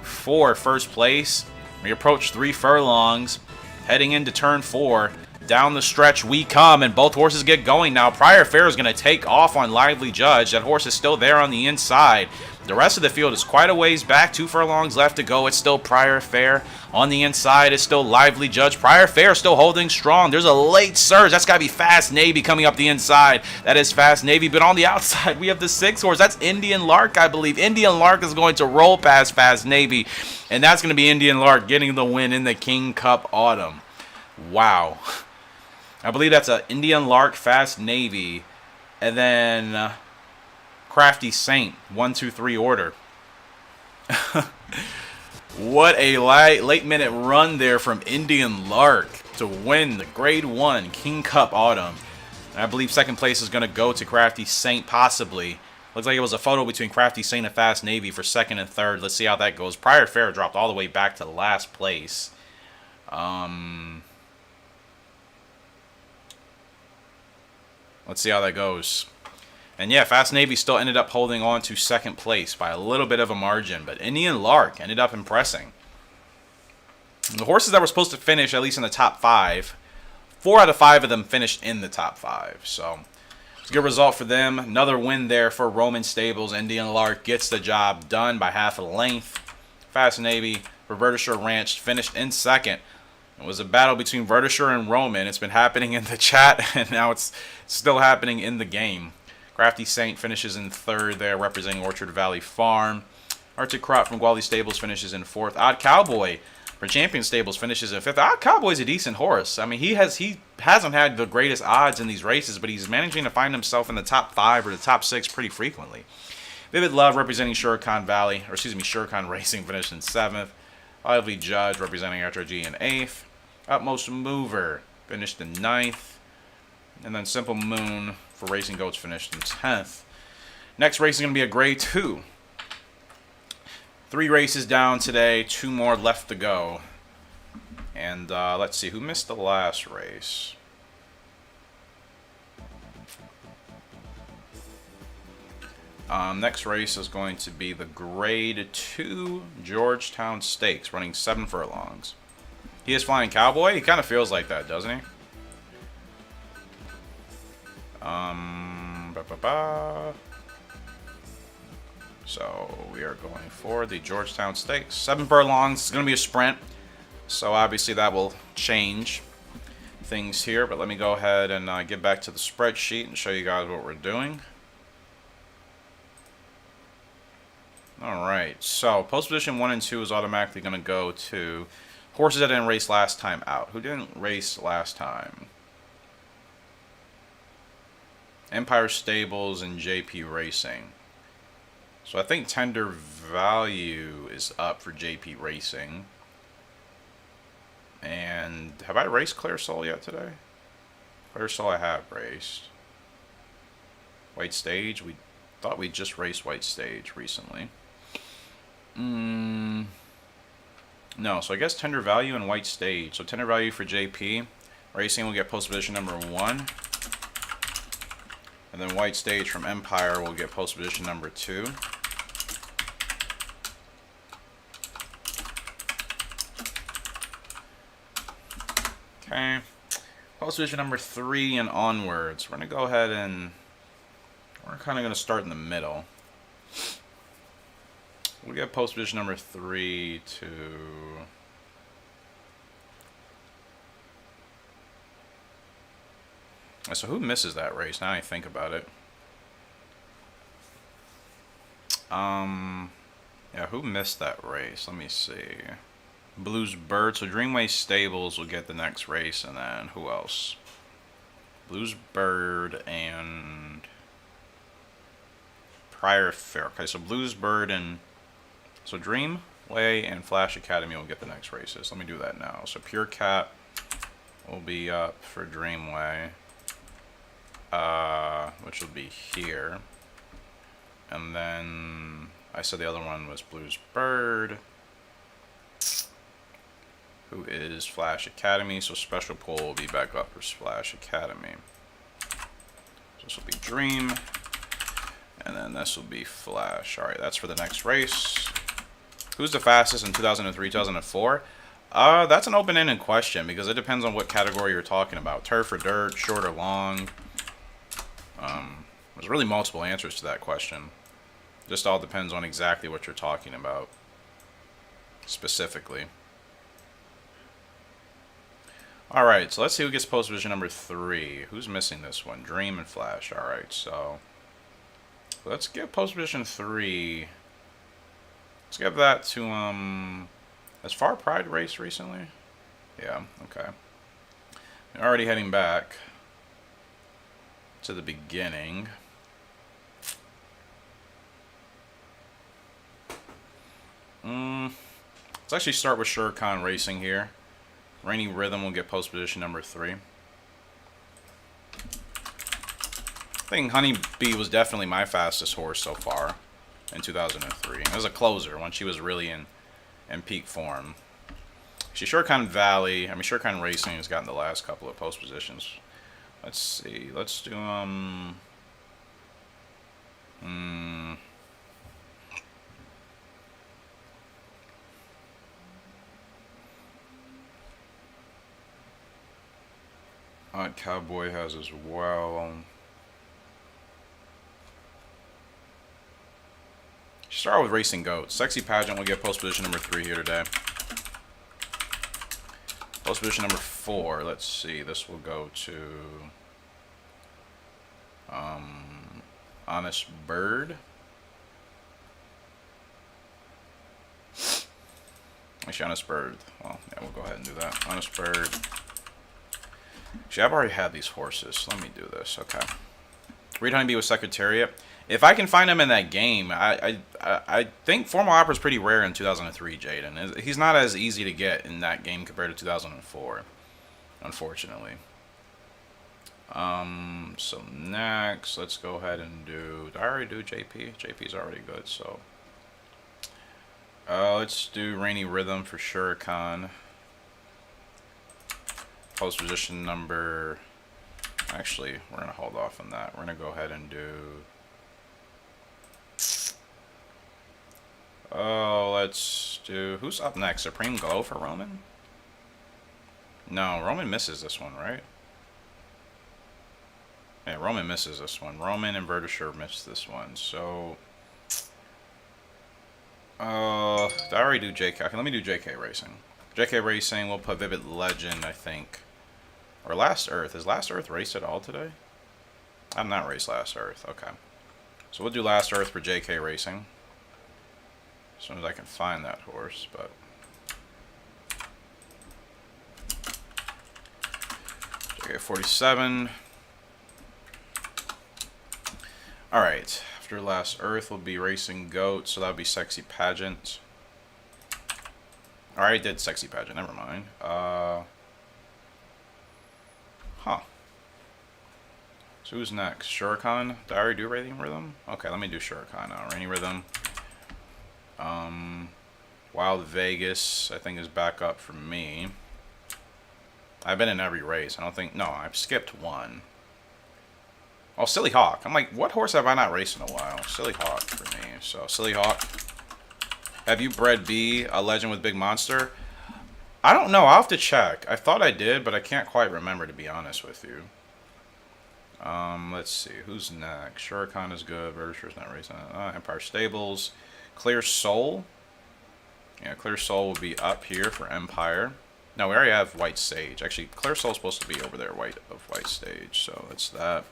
[SPEAKER 1] for first place. We approach 3 furlongs, heading into turn 4. Down the stretch we come, and both horses get going now. Prior Fair is going to take off on Lively Judge. That horse is still there on the inside. The rest of the field is quite a ways back. 2 furlongs left to go. It's still Prior Fair. On the inside is still Lively Judge. Prior Fair still holding strong. There's a late surge. That's got to be Fast Navy coming up the inside. That is Fast Navy. But on the outside, we have the 6 horse. That's Indian Lark, I believe. Indian Lark is going to roll past Fast Navy. And that's going to be Indian Lark getting the win in the King Cup Autumn. Wow. I believe that's an Indian Lark, Fast Navy, and then Crafty Saint, 1, 2, 3 order. What a late minute run there from Indian Lark to win the Grade 1 King Cup Autumn. And I believe second place is going to go to Crafty Saint, possibly. Looks like it was a photo between Crafty Saint and Fast Navy for 2nd and 3rd. Let's see how that goes. Prior Fair dropped all the way back to last place. Let's see how that goes. And yeah, Fast Navy still ended up holding on to 2nd place by a little bit of a margin. But Indian Lark ended up impressing. The horses that were supposed to finish, at least in the top 5, 4 out of 5 of them finished in the top 5. So it's a good result for them. Another win there for Roman Stables. Indian Lark gets the job done by half a length. Fast Navy for Vertisher Ranch finished in 2nd. It was a battle between Vertisher and Roman. It's been happening in the chat, and now it's still happening in the game. Crafty Saint finishes in 3rd there, representing Orchard Valley Farm. Arctic Crop from Gwali Stables finishes in 4th. Odd Cowboy for Champion Stables finishes in 5th. Odd Cowboy's a decent horse. I mean, he hasn't had the greatest odds in these races, but he's managing to find himself in the top 5 or the top 6 pretty frequently. Vivid Love representing Shurekan Racing finished in 7th. Lively Judge representing HRG in 8th. Utmost Mover finished in 9th. And then Simple Moon for Racing Goats finished in 10th. Next race is going to be a Grade 2. 3 races down today, 2 more left to go. And let's see, who missed the last race? Next race is going to be the Grade 2 Georgetown Stakes, running 7 furlongs. He is Flying Cowboy? He kind of feels like that, doesn't he? So we are going for the Georgetown Stakes. 7 furlongs. It's going to be a sprint. So obviously that will change things here, but let me go ahead and get back to the spreadsheet and show you guys what we're doing. Alright, so post position 1 and 2 is automatically going to go to horses that didn't race last time out. Who didn't race last time? Empire Stables and JP Racing. So I think tender value is up for JP Racing. And have I raced Clear Soul yet today? Clear Soul I have raced. White Stage, we thought we just raced White Stage recently. No, so I guess tender value and White Stage. So tender value for JP Racing will get post position number 1. And then White Stage from Empire will get post position number 2. Okay. Post position number 3 and onwards. We're going to go ahead and we're kind of going to start in the middle. We'll get post position number 3 to... So who misses that race? Now I think about it. Yeah, who missed that race? Let me see. Blues Bird. So Dreamway Stables will get the next race, and then who else? Blues Bird and Prior Fair. Okay, so Blues Bird and so Dreamway and Flash Academy will get the next races. Let me do that now. So Pure Cat will be up for Dreamway, which will be here. And then I said the other one was Blues Bird, who is Flash Academy. So Special Pull will be back up for Flash Academy. So this will be Dream, and then this will be Flash. All right, that's for the next race. Who's the fastest in 2003, 2004? That's an open-ended question because it depends on what category you're talking about. Turf or dirt, short or long. There's really multiple answers to that question. Just all depends on exactly what you're talking about specifically. Alright, so let's see who gets post position number 3. Who's missing this one? Dream and Flash. Alright, so let's give post position 3. Let's give that to, has Far Pride raced recently? Yeah, okay. We're already heading back to the beginning. Let's actually start with Sure Khan Racing here. Rainy Rhythm will get post position number 3. I think Honeybee was definitely my fastest horse so far in 2003. It was a closer when she was really in peak form. She Sure Khan Valley, Sure Khan Racing has gotten the last couple of post positions. Let's see. Let's do Odd Cowboy has as well. Start with Racing Goats. Sexy Pageant will get post position number 3 here today. Post position number 4. Let's see. This will go to Honest Bird. Actually, Honest Bird. Well, yeah, we'll go ahead and do that. Honest Bird. Actually, I've already had these horses. Let me do this. Okay. Reed Honeybee with Secretariat. If I can find him in that game, I think Formal Opera is pretty rare in 2003, Jaden. He's not as easy to get in that game compared to 2004, unfortunately. So next, let's go ahead and do... Did I already do JP? JP's already good, so... let's do Rainy Rhythm for Sure Khan. Post position number... Actually, we're going to hold off on that. We're going to go ahead and do... Oh, let's do... Who's up next? Supreme Glow for Roman? No, Roman misses this one, right? Yeah, Roman misses this one. Roman and Vertisure missed this one. So... did I already do JK? Okay, let me do JK Racing. JK Racing, we'll put Vivid Legend, I think, Or Last Earth. Is Last Earth raced at all today? I'm not raced Last Earth. Okay. So we'll do Last Earth for JK Racing. As soon as I can find that horse, but... JK 47. Alright. After Last Earth, we'll be racing Goat, so that'll be Sexy Pageant. I already did Sexy Pageant, never mind. So who's next? Shuriken? Did I already do Rainy Rhythm? Okay, let me do Shuriken now. Rainy Rhythm. Wild Vegas, I think, is back up for me. I've been in every race. I don't think... No, I've skipped one. Oh, Silly Hawk. I'm like, what horse have I not raced in a while? Silly Hawk for me. So, Silly Hawk. Have you bred B, a legend with Big Monster? I don't know. I'll have to check. I thought I did, but I can't quite remember, to be honest with you. Let's see. Who's next? Shuriken is good. Vertisher's not racing. Empire Stables. Clear Soul. Yeah, Clear Soul will be up here for Empire. No, we already have White Sage. Actually, Clear Soul's supposed to be over there, White Sage. So that's that.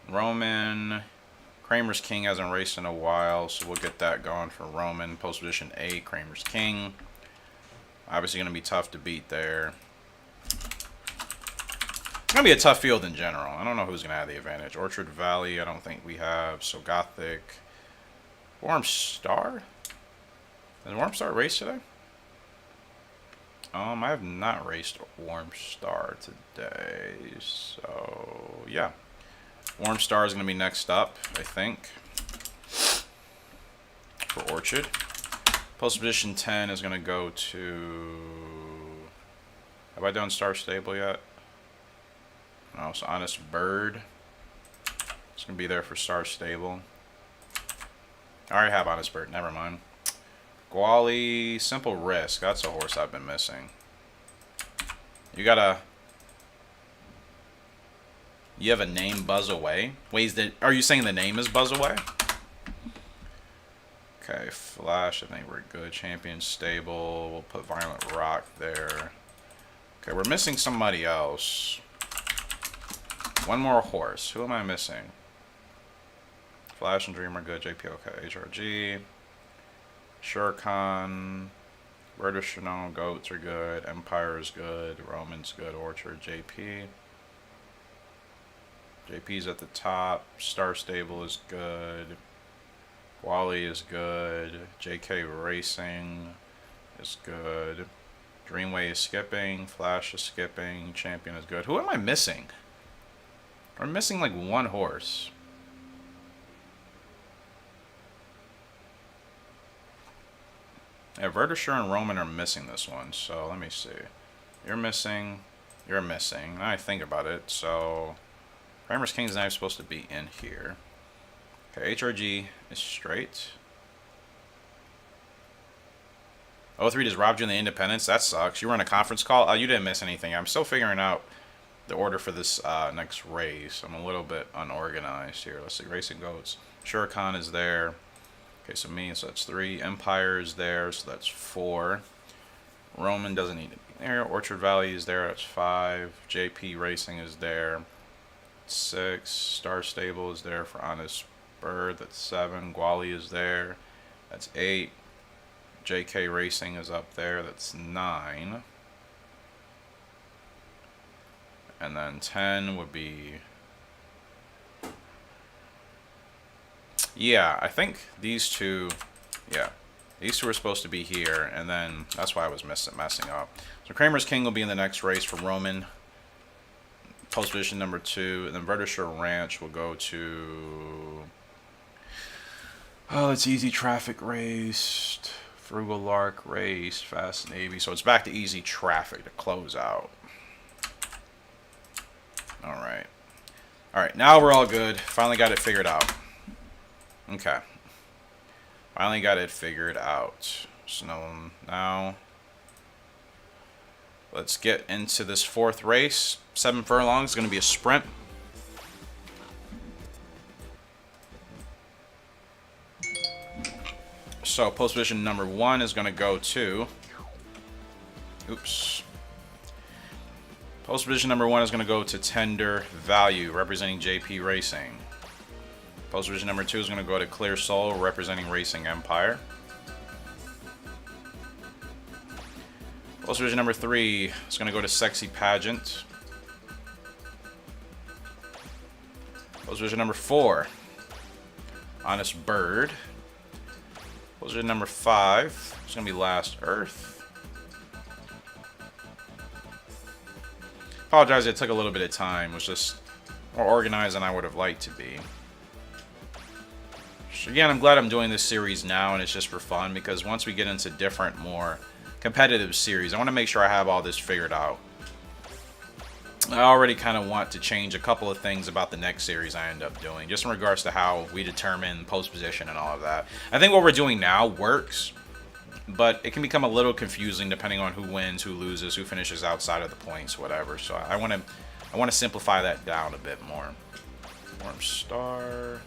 [SPEAKER 1] Roman. Kramer's King hasn't raced in a while, so we'll get that going for Roman. Post position 8, Kramer's King. Obviously going to be tough to beat there. It's going to be a tough field in general. I don't know who's going to have the advantage. Orchard Valley, I don't think we have. So Gothic. Warm Star? Has Warm Star raced today? I have not raced Warm Star today. So, yeah. Warm Star is going to be next up, I think, for Orchard. Post position 10 is going to go to... Have I done Star Stable yet? No, so Honest Bird. It's going to be there for Star Stable. I already have Honest Bird, never mind. Gwali, Simple Risk. That's a horse I've been missing. You gotta... You have a name, Buzz Away? Wait, are you saying the name is Buzz Away? Okay, Flash, I think we're good. Champion Stable. We'll put Violent Rock there. Okay, we're missing somebody else. One more horse. Who am I missing? Flash and Dream are good. JP, okay. HRG. Shuriken. Vertisher, Goats are good. Empire is good. Roman's good. Orchard, JP. JP's at the top. Star Stable is good. Wally is good. JK Racing is good. Dreamway is skipping. Flash is skipping. Champion is good. Who am I missing? I'm missing like one horse. Yeah, Vertisher and Roman are missing this one. So let me see. You're missing. You're missing. Now I think about it. So Kramer's King's Knife is supposed to be in here. Okay, HRG is straight. 03 just robbed you in the Independence. That sucks. You were on a conference call. Oh, you didn't miss anything. I'm still figuring out the order for this next race. I'm a little bit unorganized here. Let's see. Racing Goats. Shuriken is there. Okay, so me, so that's 3. Empire is there, so that's 4. Roman doesn't need to be there. Orchard Valley is there, that's 5. JP Racing is there. 6. Star Stable is there for Honest Bird, that's 7. Gwali is there, that's 8. JK Racing is up there, that's 9. And then 10 would be... Yeah, I think these two... Yeah, these two are supposed to be here, and then that's why I was messing up. So Kramer's King will be in the next race for Roman. Post position number 2, and then Vertisher Ranch will go to... Oh, it's Easy Traffic raced. Frugal Lark raced. Fast Navy. So it's back to Easy Traffic to close out. Alright. Alright, now we're all good. Finally got it figured out. Okay. Finally got it figured out. So now let's get into this 4th race. 7 furlongs is going to be a sprint. So post position number 1 is going to go to... Oops. Post position number 1 is going to go to Tender Value, representing JP Racing. Post position number 2 is going to go to Clear Soul, representing Racing Empire. Post position number 3 is going to go to Sexy Pageant. Post position number 4, Honest Bird. Post position number 5 is going to be Last Earth. Apologize, it took a little bit of time. It was just more organized than I would have liked to be. So again, I'm glad I'm doing this series now, and it's just for fun, because once we get into different, more competitive series, I want to make sure I have all this figured out. I already kind of want to change a couple of things about the next series I end up doing, just in regards to how we determine post position and all of that. I think what we're doing now works, but it can become a little confusing depending on who wins, who loses, who finishes outside of the points, whatever. So I want to simplify that down a bit more. Warm Star,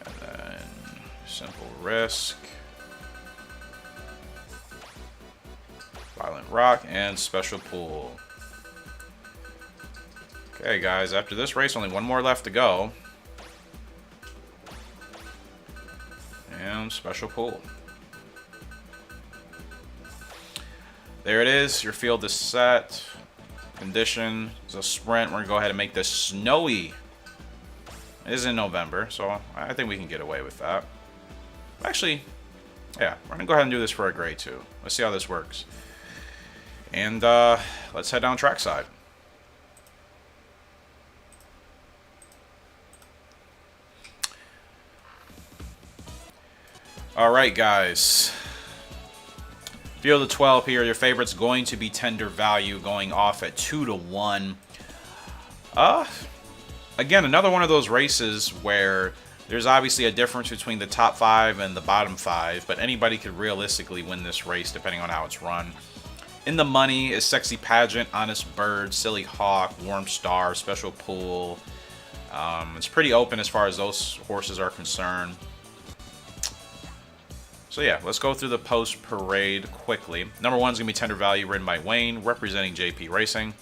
[SPEAKER 1] and then Simple Risk, Violent Rock, and Special Pool. Okay, guys, after this race, only one more left to go. And Special Pool. There it is. Your field is set. Condition is a sprint. We're going to go ahead and make this snowy. It is in November, so I think we can get away with that. Actually, yeah, we're going to go ahead and do this for a grade 2. Let's see how this works. And let's head down trackside. Alright, guys. Field of 12 here. Your favorite's going to be Tender Value, going off at 2-1. Again, another one of those races where there's obviously a difference between the top 5 and the bottom 5, but anybody could realistically win this race depending on how it's run. In the money is Sexy Pageant, Honest Bird, Silly Hawk, Warm Star, Special Pool. It's pretty open as far as those horses are concerned. So yeah, let's go through the post parade quickly. Number 1 is going to be Tender Value, ridden by Wayne, representing JP Racing.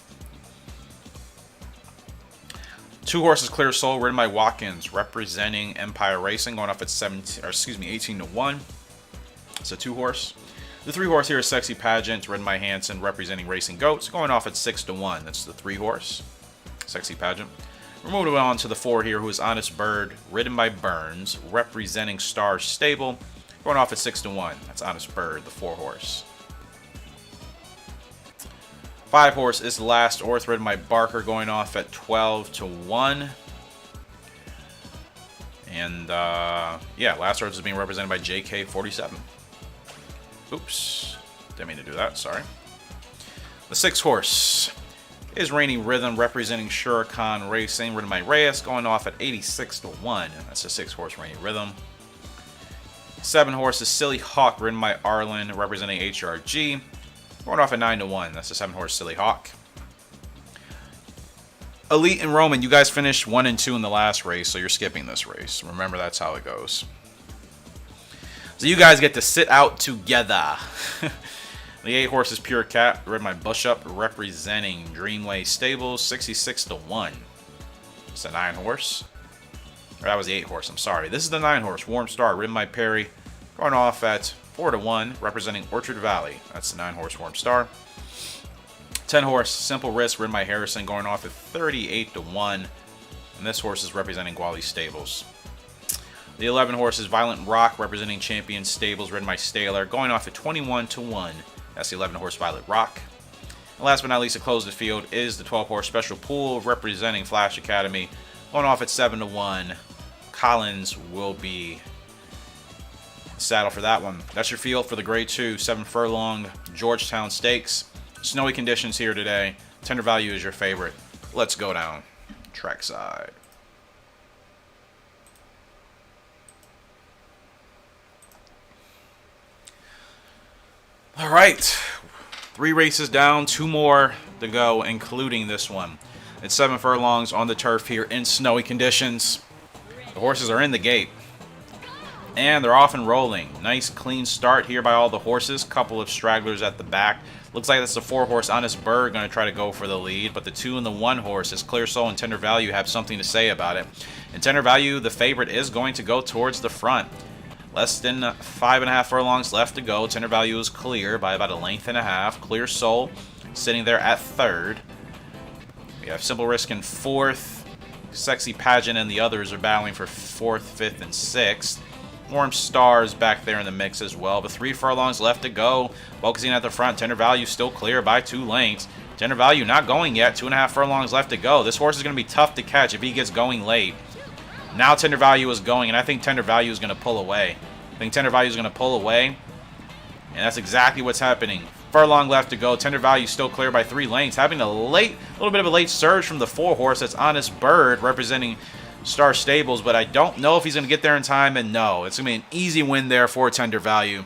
[SPEAKER 1] 2 horses, Clear Soul, ridden by Watkins, representing Empire Racing, going off at 18-1. It's a 2 horse. The 3 horse here is Sexy Pageant, ridden by Hanson, representing Racing Goats, going off at 6-1. That's the 3 horse, Sexy Pageant. We're moving on to the 4 here, who is Honest Bird, ridden by Burns, representing Star Stable, going off at 6-1. That's Honest Bird, the 4 horse. 5 horse is Last Earth, ridden by Barker, going off at 12-1. And yeah, Last Earth is being represented by JK47. Oops, didn't mean to do that, sorry. The 6 horse is Reigning Rhythm, representing Shurikan Racing, ridden by Reyes, going off at 86-1. That's the 6 horse Reigning Rhythm. 7 horse is Silly Hawk, ridden by Arlen, representing HRG, going off at 9-1. That's the 7 horse Silly Hawk. Elite and Roman, you guys finished 1 and 2 in the last race, so you're skipping this race. Remember, that's how it goes. So you guys get to sit out together. The 8 horse is Pure Cat, ridden by Bushup, representing Dreamway Stables, 66-1. It's the 9 horse. Or that was the 8 horse, I'm sorry. This is the 9 horse, Warm Star, ridden by Perry, going off at 4-1, representing Orchard Valley. That's the 9 horse, Warm Star. 10 horse, Simple Risk, ridden by Harrison, going off at 38-1. And this horse is representing Gwali Stables. The 11 horse is Violent Rock, representing Champion Stables, ridden by Staler, going off at 21-1. That's the 11 horse Violent Rock. And last but not least, to close the field is the 12 horse Special Pool, representing Flash Academy, going off at 7-1. Collins will be saddle for that one. That's your field for the grade 2 7 furlong Georgetown Stakes. Snowy conditions here today. Tender Value is your favorite. Let's go down trackside. All right, 3 races down, 2 more to go, including this one. It's 7 furlongs on the turf here in snowy conditions. The horses are in the gate. And they're off and rolling. Nice clean start here by all the horses. Couple of stragglers at the back. Looks like that's the 4-horse Honest Bird going to try to go for the lead. But the 2 and the 1 horses, Clear Soul and Tender Value, have something to say about it. And Tender Value, the favorite, is going to go towards the front. Less than 5.5 furlongs left to go. Tender Value is clear by about 1.5 lengths. Clear Soul sitting there at 3rd. We have Simple Risk in 4th. Sexy Pageant and the others are battling for 4th, 5th, and 6th. Warm Stars back there in the mix as well. But 3 furlongs left to go. Focusing at the front. Tender Value still clear by 2 lengths. Tender Value not going yet. 2.5 furlongs left to go. This horse is going to be tough to catch if he gets going late. Now Tender Value is going, and I think Tender Value is going to pull away. I think Tender Value is going to pull away, and that's exactly what's happening. Furlong left to go. Tender Value still clear by 3 lengths. Having a little bit of a late surge from the 4-horse. That's Honest Bird representing Star Stables, but I don't know if he's going to get there in time, and no. It's going to be an easy win there for Tender Value.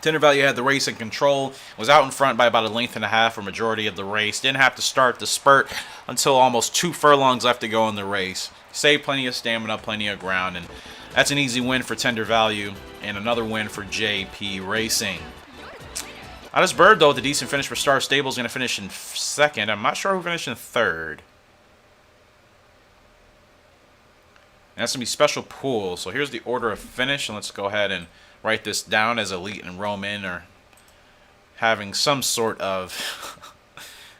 [SPEAKER 1] Tender Value had the race in control, was out in front by about 1.5 lengths for majority of the race. Didn't have to start the spurt until almost 2 furlongs left to go in the race. Saved plenty of stamina, plenty of ground, and that's an easy win for Tender Value and another win for JP Racing. Honest Bird, though, with a decent finish for Star Stables, is going to finish in 2nd. I'm not sure who finished in 3rd. And that's going to be special pool. So here's the order of finish. And let's go ahead and write this down as Elite and Roman are having some sort of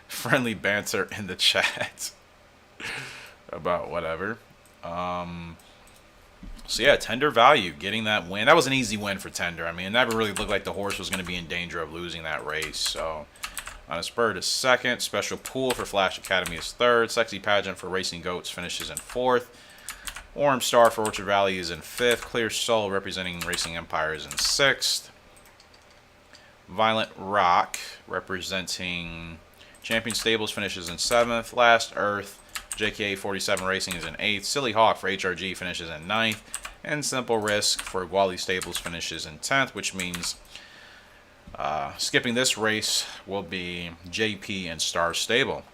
[SPEAKER 1] friendly banter in the chat about whatever. So yeah, Tender Value getting that win. That was an easy win for Tender. I mean, it never really looked like the horse was going to be in danger of losing that race. So Honest Bird is 2nd. Special Pool for Flash Academy is 3rd. Sexy Pageant for Racing Goats finishes in 4th. Warm Star for Orchard Valley is in 5th. Clear Soul representing Racing Empire is in 6th. Violent Rock representing Champion Stables finishes in 7th. Last Earth, JKA 47 Racing is in 8th. Silly Hawk for HRG finishes in 9th. And Simple Risk for Wally Stables finishes in 10th, which means skipping this race will be JP and Star Stable.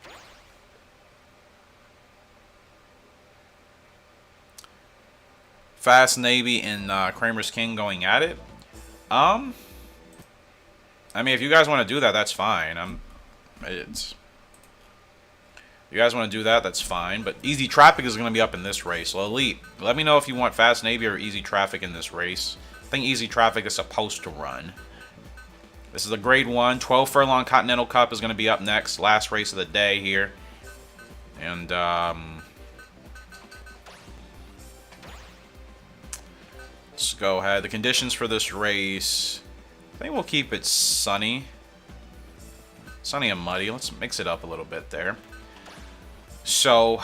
[SPEAKER 1] Fast Navy and Kramer's King going at it. I mean, if you guys want to do that, that's fine. If you guys want to do that, that's fine. But Easy Traffic is going to be up in this race. So Elite, let me know if you want Fast Navy or Easy Traffic in this race. I think Easy Traffic is supposed to run. This is a grade 1. 12 Furlong Continental Cup is going to be up next. Last race of the day here. And let's go ahead. The conditions for this race, I think we'll keep it sunny. Sunny and muddy. Let's mix it up a little bit there. So,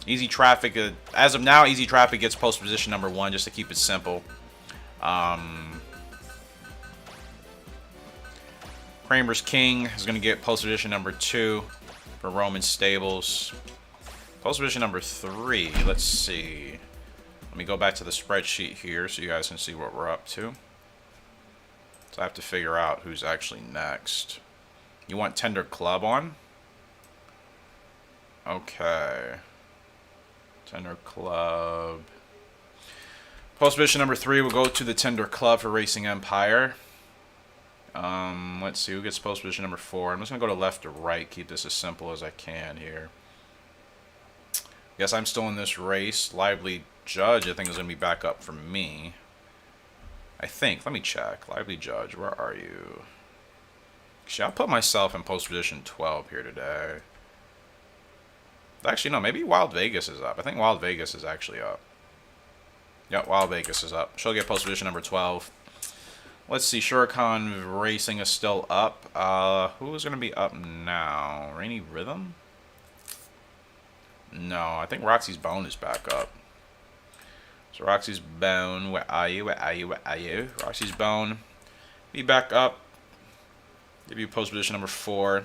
[SPEAKER 1] Easy Traffic, as of now, Easy Traffic gets post position number 1, just to keep it simple. Kramer's King is going to get post position number 2 for Roman Stables. Post position number 3, let's see. Let me go back to the spreadsheet here so you guys can see what we're up to. So I have to figure out who's actually next. You want Tender Club on? Okay. Tender Club. Post position number 3 will go to the Tender Club for Racing Empire. Let's see who gets post position number 4. I'm just going to go to left to right. Keep this as simple as I can here. Guess I'm still in this race. Lively Judge, I think, is going to be back up for me. I think. Let me check. Lively Judge, where are you? Actually, I'll put myself in post position 12 here today. Actually, no, maybe Wild Vegas is up. I think Wild Vegas is actually up. Yep, Wild Vegas is up. She'll get post position number 12. Let's see, Shurikan Racing is still up. Who is going to be up now? Rainy Rhythm? No, I think Roxy's Bone is back up. So Roxy's Bone, where are you? Where are you? Where are you? Roxy's Bone, be back up. Give you post position number 4.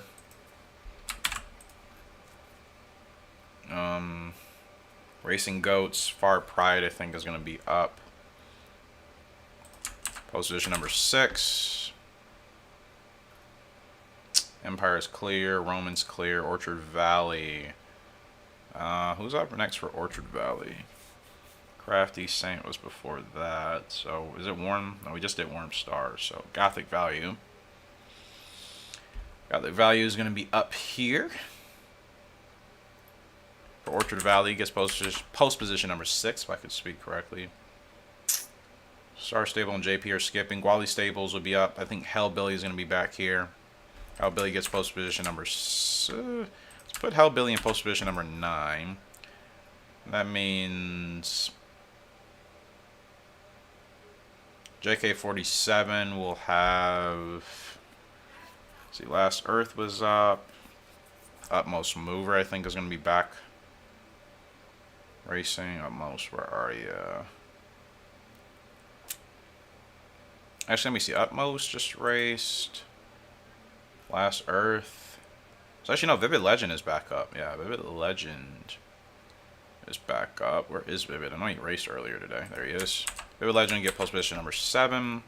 [SPEAKER 1] Racing Goats, Far Pride, I think, is going to be up. Post position number 6. Empire's clear. Roman's clear. Orchard Valley. Who's up next for Orchard Valley? Crafty Saint was before that. So is it Warm? No, we just did Warm Star. So Gothic Value. Gothic Value is going to be up here. For Orchard Valley, gets post position number 6, if I could speak correctly. Star Stable and JP are skipping. Wally Stables will be up. I think Hellbilly is going to be back here. Hellbilly gets post position number... let's put Hellbilly in post position number 9. That means... JK47 will have... see, Last Earth was up. Utmost Mover, I think, is going to be back racing. Utmost, where are you? Actually, let me see. Utmost just raced. Last Earth. So actually, no, Vivid Legend is back up. Yeah, Vivid Legend is back up. Where is Vivid? I know he raced earlier today. There he is. Vivid Legend get post position number 7.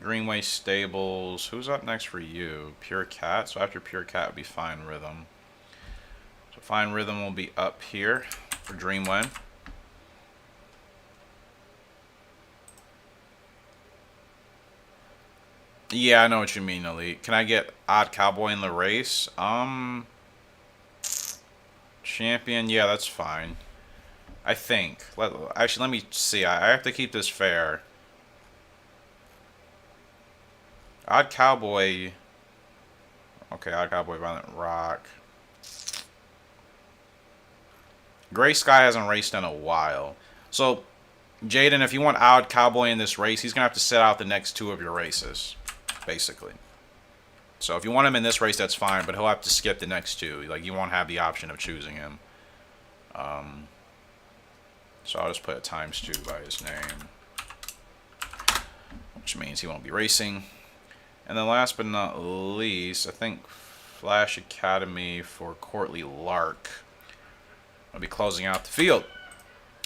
[SPEAKER 1] Greenway Stables. Who's up next for you? Pure Cat. So after Pure Cat would be Fine Rhythm. So Fine Rhythm will be up here for Dreamway. Yeah, I know what you mean, Elite. Can I get Odd Cowboy in the race? Champion. Yeah, that's fine. I think. Actually, let me see. I have to keep this fair. Odd Cowboy. Okay, Odd Cowboy, Violent Rock. Gray Sky hasn't raced in a while. So, Jaden, if you want Odd Cowboy in this race, he's going to have to sit out the next 2 of your races, basically. So, if you want him in this race, that's fine, but he'll have to skip the next 2. Like, you won't have the option of choosing him. So, I'll just put a ×2 by his name, which means he won't be racing. And then last but not least, I think Flash Academy for Courtly Lark. I'll be closing out the field.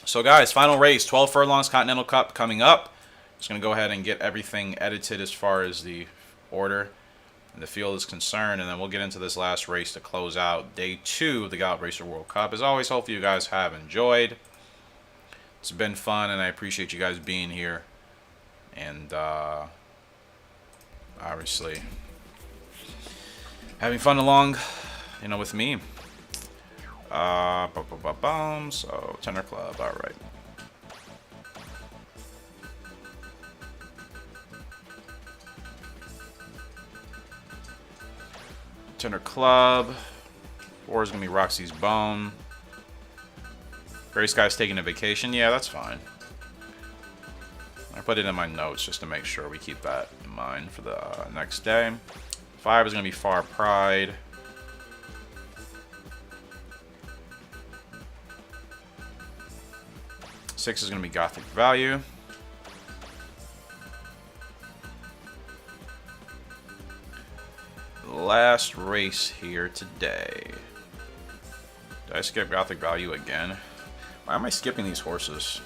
[SPEAKER 1] So guys, final race, 12 Furlongs Continental Cup coming up. Just going to go ahead and get everything edited as far as the order and the field is concerned. And then we'll get into this last race to close out day 2 of the Gallop Racer World Cup. As always, hopefully you guys have enjoyed. It's been fun and I appreciate you guys being here. And obviously having fun along, you know, with me. So Tenor Club, all right. Tenor Club. 4 is gonna be Roxy's Bone. Gray Sky's taking a vacation. Yeah, that's fine. I put it in my notes just to make sure we keep that in mind for the next day. 5 is going to be Far Pride. Six is going to be Gothic Value. Last race here today. Did I skip Gothic Value again? Why am I skipping these horses?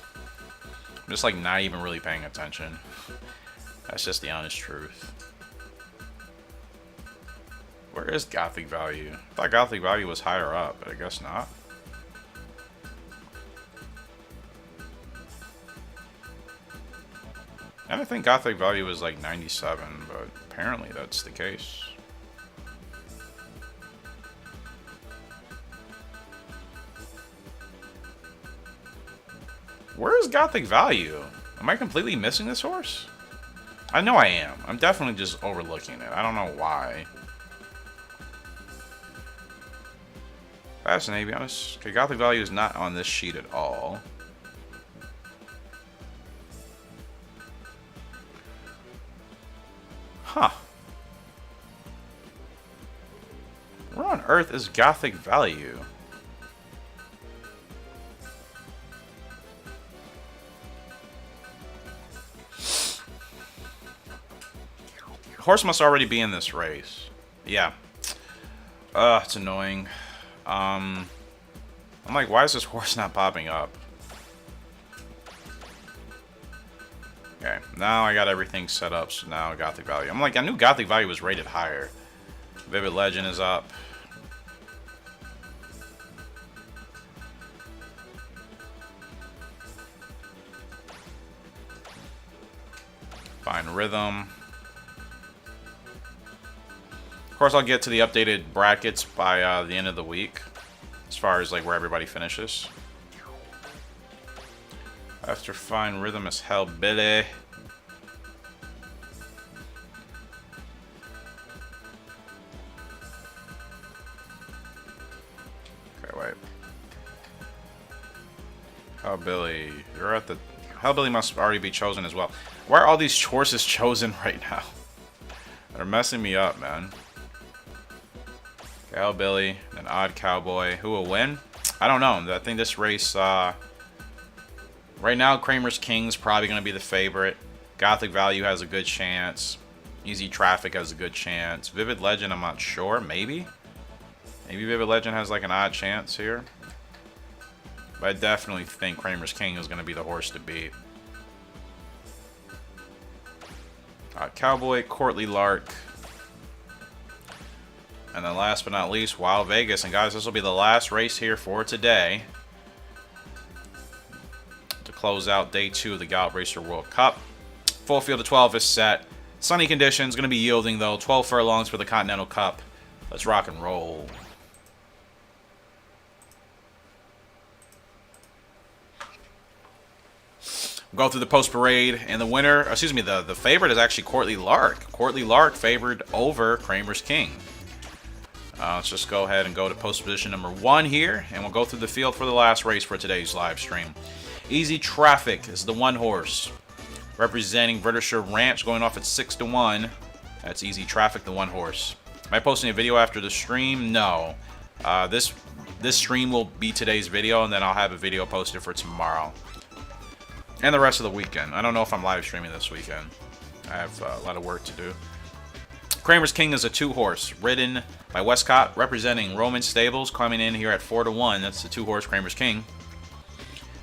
[SPEAKER 1] I'm just like not even really paying attention. That's just the honest truth. Where is Gothic Value? I thought Gothic Value was higher up, but I guess not. And I think Gothic Value was like 97, but apparently that's the case. Where is Gothic Value? Am I completely missing this horse? I know I am. I'm definitely just overlooking it. I don't know why. Fascinating, to be honest. Okay, Gothic Value is not on this sheet at all. Huh. Where on earth is Gothic Value? Horse must already be in this race. Yeah. It's annoying. I'm like, why is this horse not popping up? Okay, now I got everything set up, so now Gothic Value. I'm like, I knew Gothic Value was rated higher. Vivid Legend is up. Fine Rhythm. Of course, I'll get to the updated brackets by the end of the week, as far as like where everybody finishes. After Fine Rhythm is Hellbilly. Okay, wait. Hellbilly, you're at the... Hellbilly must already be chosen as well. Why are all these horses chosen right now? They're messing me up, man. Hellbilly, an Odd Cowboy. Who will win? I don't know. I think this race, right now, Kramer's King's probably going to be the favorite. Gothic Value has a good chance. Easy Traffic has a good chance. Vivid Legend, I'm not sure. Maybe? Maybe Vivid Legend has like an odd chance here. But I definitely think Kramer's King is going to be the horse to beat. Cowboy, Courtly Lark. And then last but not least, Wild Vegas. And guys, this will be the last race here for today, to close out day 2 of the Gallop Racer World Cup. Full field of 12 is set. Sunny conditions, going to be yielding though. 12 furlongs for the Continental Cup. Let's rock and roll. We'll go through the post parade, and the winner, excuse me, the favorite is actually Courtly Lark. Courtly Lark favored over Kramer's King. Let's just go ahead and go to post position number 1 here, and we'll go through the field for the last race for today's live stream. Easy Traffic is the 1 horse, representing Britisher Ranch, going off at 6-1. That's Easy Traffic, the 1 horse. Am I posting a video after the stream? No. This stream will be today's video, and then I'll have a video posted for tomorrow and the rest of the weekend. I don't know if I'm live streaming this weekend. I have a lot of work to do. Kramer's King is a 2 horse, ridden by Westcott, representing Roman Stables, coming in here at 4-1. That's the 2 horse Kramer's King.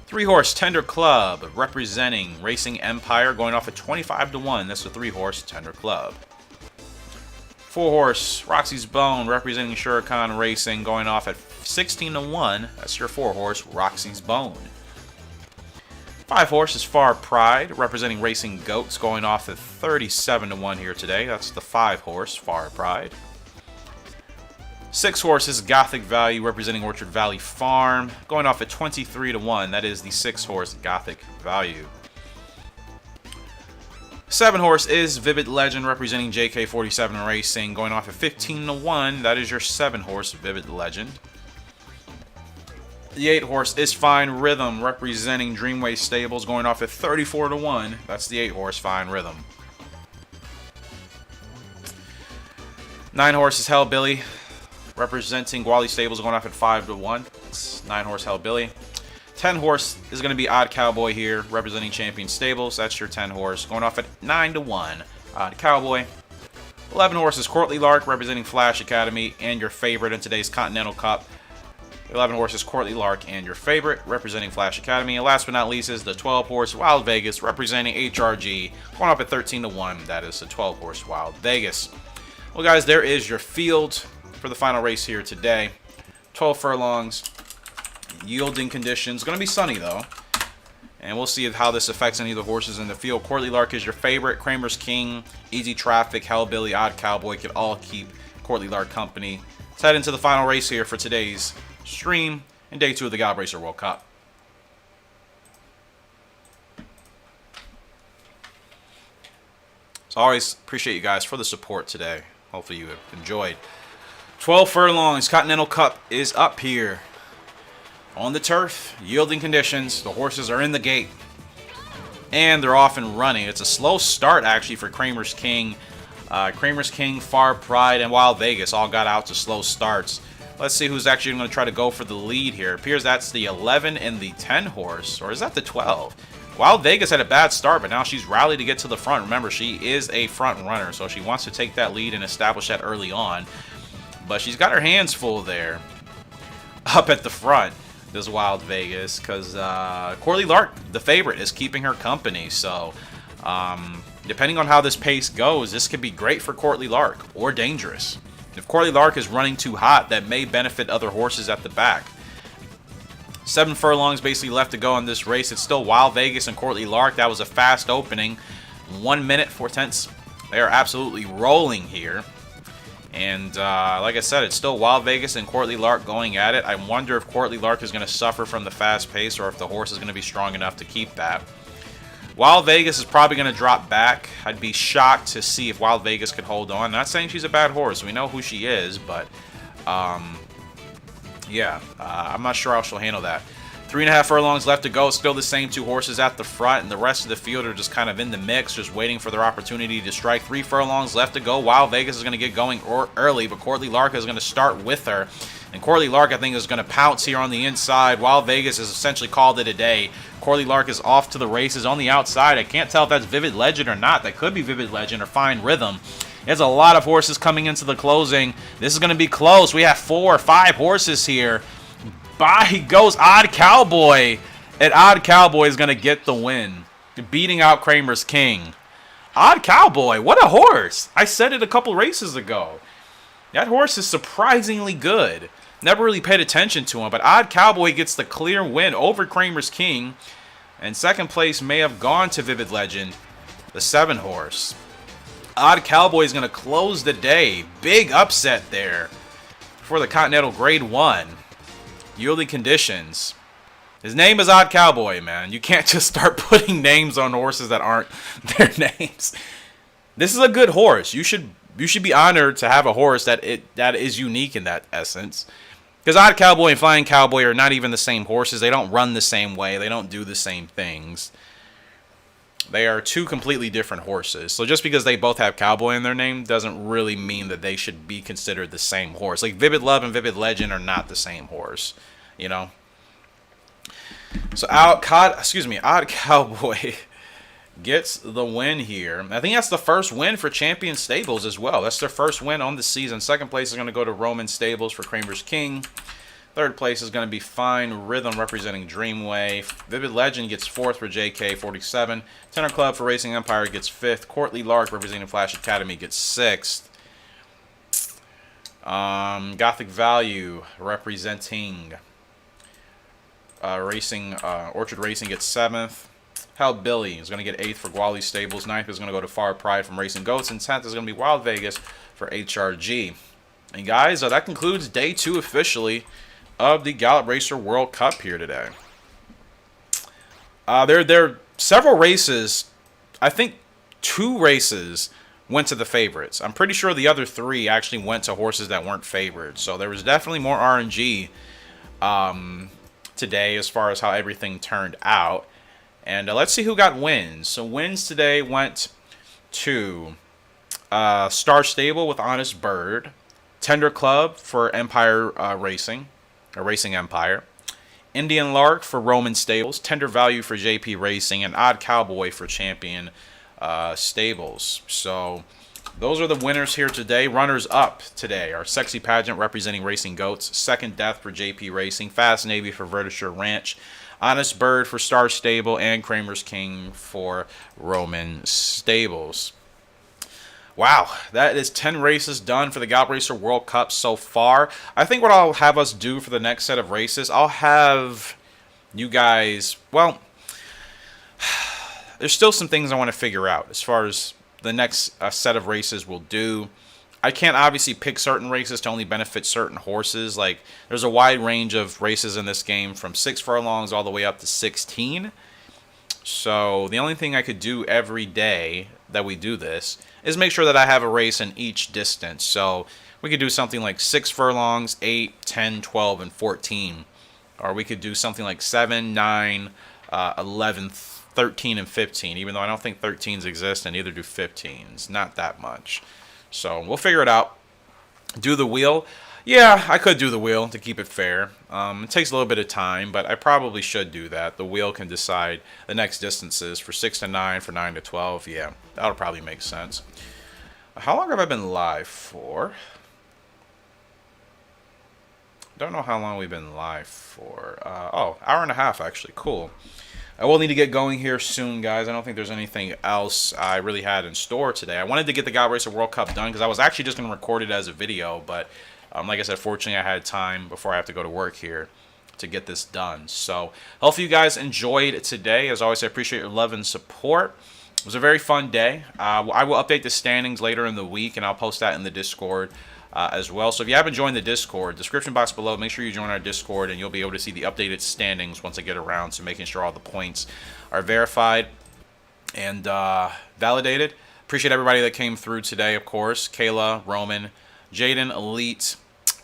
[SPEAKER 1] 3 horse Tender Club, representing Racing Empire, going off at 25-1. That's the 3 horse Tender Club. 4 horse Roxy's Bone, representing Shurikan Racing, going off at 16-1. That's your 4 horse Roxy's Bone. 5 horse is Far Pride, representing Racing Goats, going off at 37-1 here today. That's the 5 horse Far Pride. 6 horse is Gothic Value, representing Orchard Valley Farm, going off at 23-1. That is the 6 horse Gothic Value. 7 horse is Vivid Legend, representing JK47 Racing, going off at 15-1. That is your 7 horse Vivid Legend. The 8 horse is Fine Rhythm, representing Dreamway Stables, going off at 34-1. That's the 8 horse Fine Rhythm. 9 horse is Hellbilly, representing Gwali Stables, going off at 5-1. It's 9 horse Hellbilly. 10 horse is going to be Odd Cowboy here, representing Champion Stables. That's your 10 horse, going off at 9-1. Odd Cowboy. 11 horse is Courtly Lark, representing Flash Academy, and your favorite in today's Continental Cup. 11 horse is Courtly Lark, and your favorite, representing Flash Academy. And last but not least is the 12 horse Wild Vegas, representing HRG, going up at 13-1. That is the 12 horse Wild Vegas. Well, guys, there is your field for the final race here today. 12 furlongs, yielding conditions. Going to be sunny, though. And we'll see how this affects any of the horses in the field. Courtly Lark is your favorite. Kramer's King, Easy Traffic, Hellbilly, Odd Cowboy could all keep Courtly Lark company. Let's head into the final race here for today's stream in day 2 of the Gallop Racer World Cup. As always, appreciate you guys for the support today. Hopefully you have enjoyed. 12 furlongs, Continental Cup is up here on the turf. Yielding conditions. The horses are in the gate, and they're off and running. It's a slow start actually for Kramer's King. Kramer's King, Far Pride, and Wild Vegas all got out to slow starts. Let's see who's actually going to try to go for the lead here. It appears that's the 11 and the 10 horse, or is that the 12? Wild Vegas had a bad start, but now she's rallied to get to the front. Remember, she is a front runner, so she wants to take that lead and establish that early on. But she's got her hands full there up at the front, this Wild Vegas, because Courtly Lark, the favorite, is keeping her company. So depending on how this pace goes, this could be great for Courtly Lark or dangerous. If Courtly Lark is running too hot, that may benefit other horses at the back. 7 furlongs basically left to go in this race. It's still Wild Vegas and Courtly Lark. That was a fast opening. 1 minute, 4/10. They are absolutely rolling here. And like I said, it's still Wild Vegas and Courtly Lark going at it. I wonder if Courtly Lark is going to suffer from the fast pace or if the horse is going to be strong enough to keep that. Wild Vegas is probably going to drop back. I'd be shocked to see if Wild Vegas could hold on. Not saying she's a bad horse. We know who she is, but yeah, I'm not sure how she'll handle that. 3.5 furlongs left to go. Still the same 2 horses at the front, and the rest of the field are just kind of in the mix, just waiting for their opportunity to strike. 3 furlongs left to go. Wild Vegas is going to get going early, but Courtly Lark is going to start with her. And Courtly Lark, I think, is going to pounce here on the inside. Wild Vegas has essentially called it a day. Courtly Lark is off to the races on the outside. I can't tell if that's Vivid Legend or not. That could be Vivid Legend or Fine Rhythm. There's a lot of horses coming into the closing. This is going to be close. We have 4 or 5 horses here. By goes Odd Cowboy, and Odd Cowboy is going to get the win, beating out Kramer's King. Odd Cowboy, what a horse. I said it a couple races ago. That horse is surprisingly good. Never really paid attention to him, but Odd Cowboy gets the clear win over Kramer's King, and second place may have gone to Vivid Legend, the 7 horse. Odd Cowboy is going to close the day. Big upset there for the Continental Grade 1. Yearly conditions. His name is Odd Cowboy, man. You can't just start putting names on horses that aren't their names. This is a good horse. You should be honored to have a horse that is unique in that essence. Because Odd Cowboy and Flying Cowboy are not even the same horses. They don't run the same way. They don't do the same things. They are 2 completely different horses. So just because they both have Cowboy in their name doesn't really mean that they should be considered the same horse. Like Vivid Love and Vivid Legend are not the same horse, you know. So Odd Cowboy gets the win here. I think that's the first win for Champion Stables as well. That's their first win on the season. Second place is going to go to Roman Stables for Kramer's King. Third place is going to be Fine Rhythm representing Dreamway. Vivid Legend gets 4th for JK47. Tenor Club for Racing Empire gets 5th. Courtly Lark representing Flash Academy gets 6th. Gothic Value representing Orchard Racing gets 7th. Held Billy is going to get 8th for Gwali Stables. 9th is going to go to Far Pride from Racing Goats. And 10th is going to be Wild Vegas for HRG. And guys, that concludes day 2 officially of the Gallop Racer World Cup here today. There are several races. I think 2 races went to the favorites. I'm pretty sure the other 3 actually went to horses that weren't favored. So there was definitely more RNG today as far as how everything turned out. And let's see who got wins. So wins today went to Star Stable with Honest Bird, Tender Club for Empire Racing, or Racing Empire, Indian Lark for Roman Stables, Tender Value for JP Racing, and Odd Cowboy for Champion Stables. So those are the winners here today. Runners up today are Sexy Pageant representing Racing Goats, Second Death for JP Racing, Fast Navy for Vertisure Ranch, Honest Bird for Star Stable, and Kramer's King for Roman Stables. Wow, that is 10 races done for the Gallop Racer World Cup so far. I think what I'll have us do for the next set of races, I'll have you guys, well, there's still some things I want to figure out as far as the next set of races we'll do. I can't obviously pick certain races to only benefit certain horses. Like, there's a wide range of races in this game from 6 furlongs all the way up to 16. So the only thing I could do every day that we do this is make sure that I have a race in each distance. So we could do something like 6 furlongs, 8, 10, 12, and 14. Or we could do something like 7, 9, 11, 13, and 15. Even though I don't think 13s exist, and neither do 15s. Not that much. So we'll figure it out. Do the wheel. Yeah, I could do the wheel to keep it fair. It takes a little bit of time, but I probably should do that. The wheel can decide the next distances for 6 to 9, for 9 to 12. Yeah, that'll probably make sense. How long have I been live for? Don't know how long we've been live for. Oh, hour and a half actually. Cool. I will need to get going here soon, guys. I don't think there's anything else I really had in store today. I wanted to get the Gallop Racer World Cup done because I was actually just going to record it as a video, but like I said, fortunately I had time before I have to go to work here to get this done. So hopefully you guys enjoyed today. As always, I appreciate your love and support. it was a very fun day. I will update the standings later in the week, and I'll post that in the Discord as well. So if you haven't joined the Discord, description box below, make sure you join our Discord, and you'll be able to see the updated standings once I get around to making sure all the points are verified and validated. Appreciate everybody that came through today, of course. Kayla, Roman, Jaden, Elite,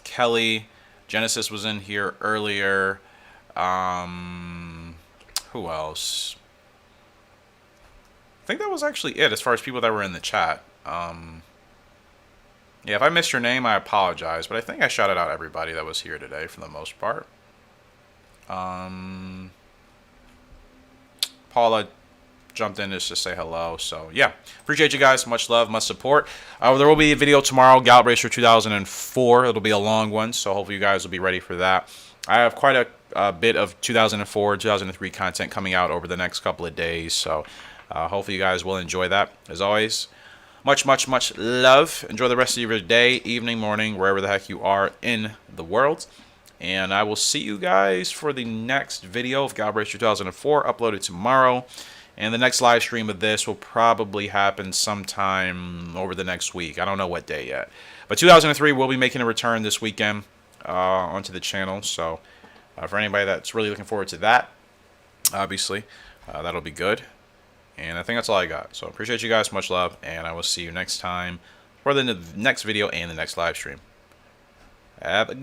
[SPEAKER 1] Kelly, Genesis was in here earlier. Who else? I think that was actually it as far as people that were in the chat. Yeah, if I missed your name, I apologize, but I think I shouted out everybody that was here today for the most part. Paula jumped in just to say hello. So, yeah, appreciate you guys. Much love, much support. There will be a video tomorrow, Gallop Race for 2004. It'll be a long one, so hopefully you guys will be ready for that. I have quite a bit of 2004, 2003 content coming out over the next couple of days, so hopefully you guys will enjoy that. As always, much, much, much love. Enjoy the rest of your day, evening, morning, wherever the heck you are in the world. And I will see you guys for the next video of Gallop Race 2004, uploaded tomorrow. And the next live stream of this will probably happen sometime over the next week. I don't know what day yet. But 2003 will be making a return this weekend onto the channel. So for anybody that's really looking forward to that, obviously, that'll be good. And I think that's all I got. So appreciate you guys. Much love. And I will see you next time for the next video and the next live stream. Have a good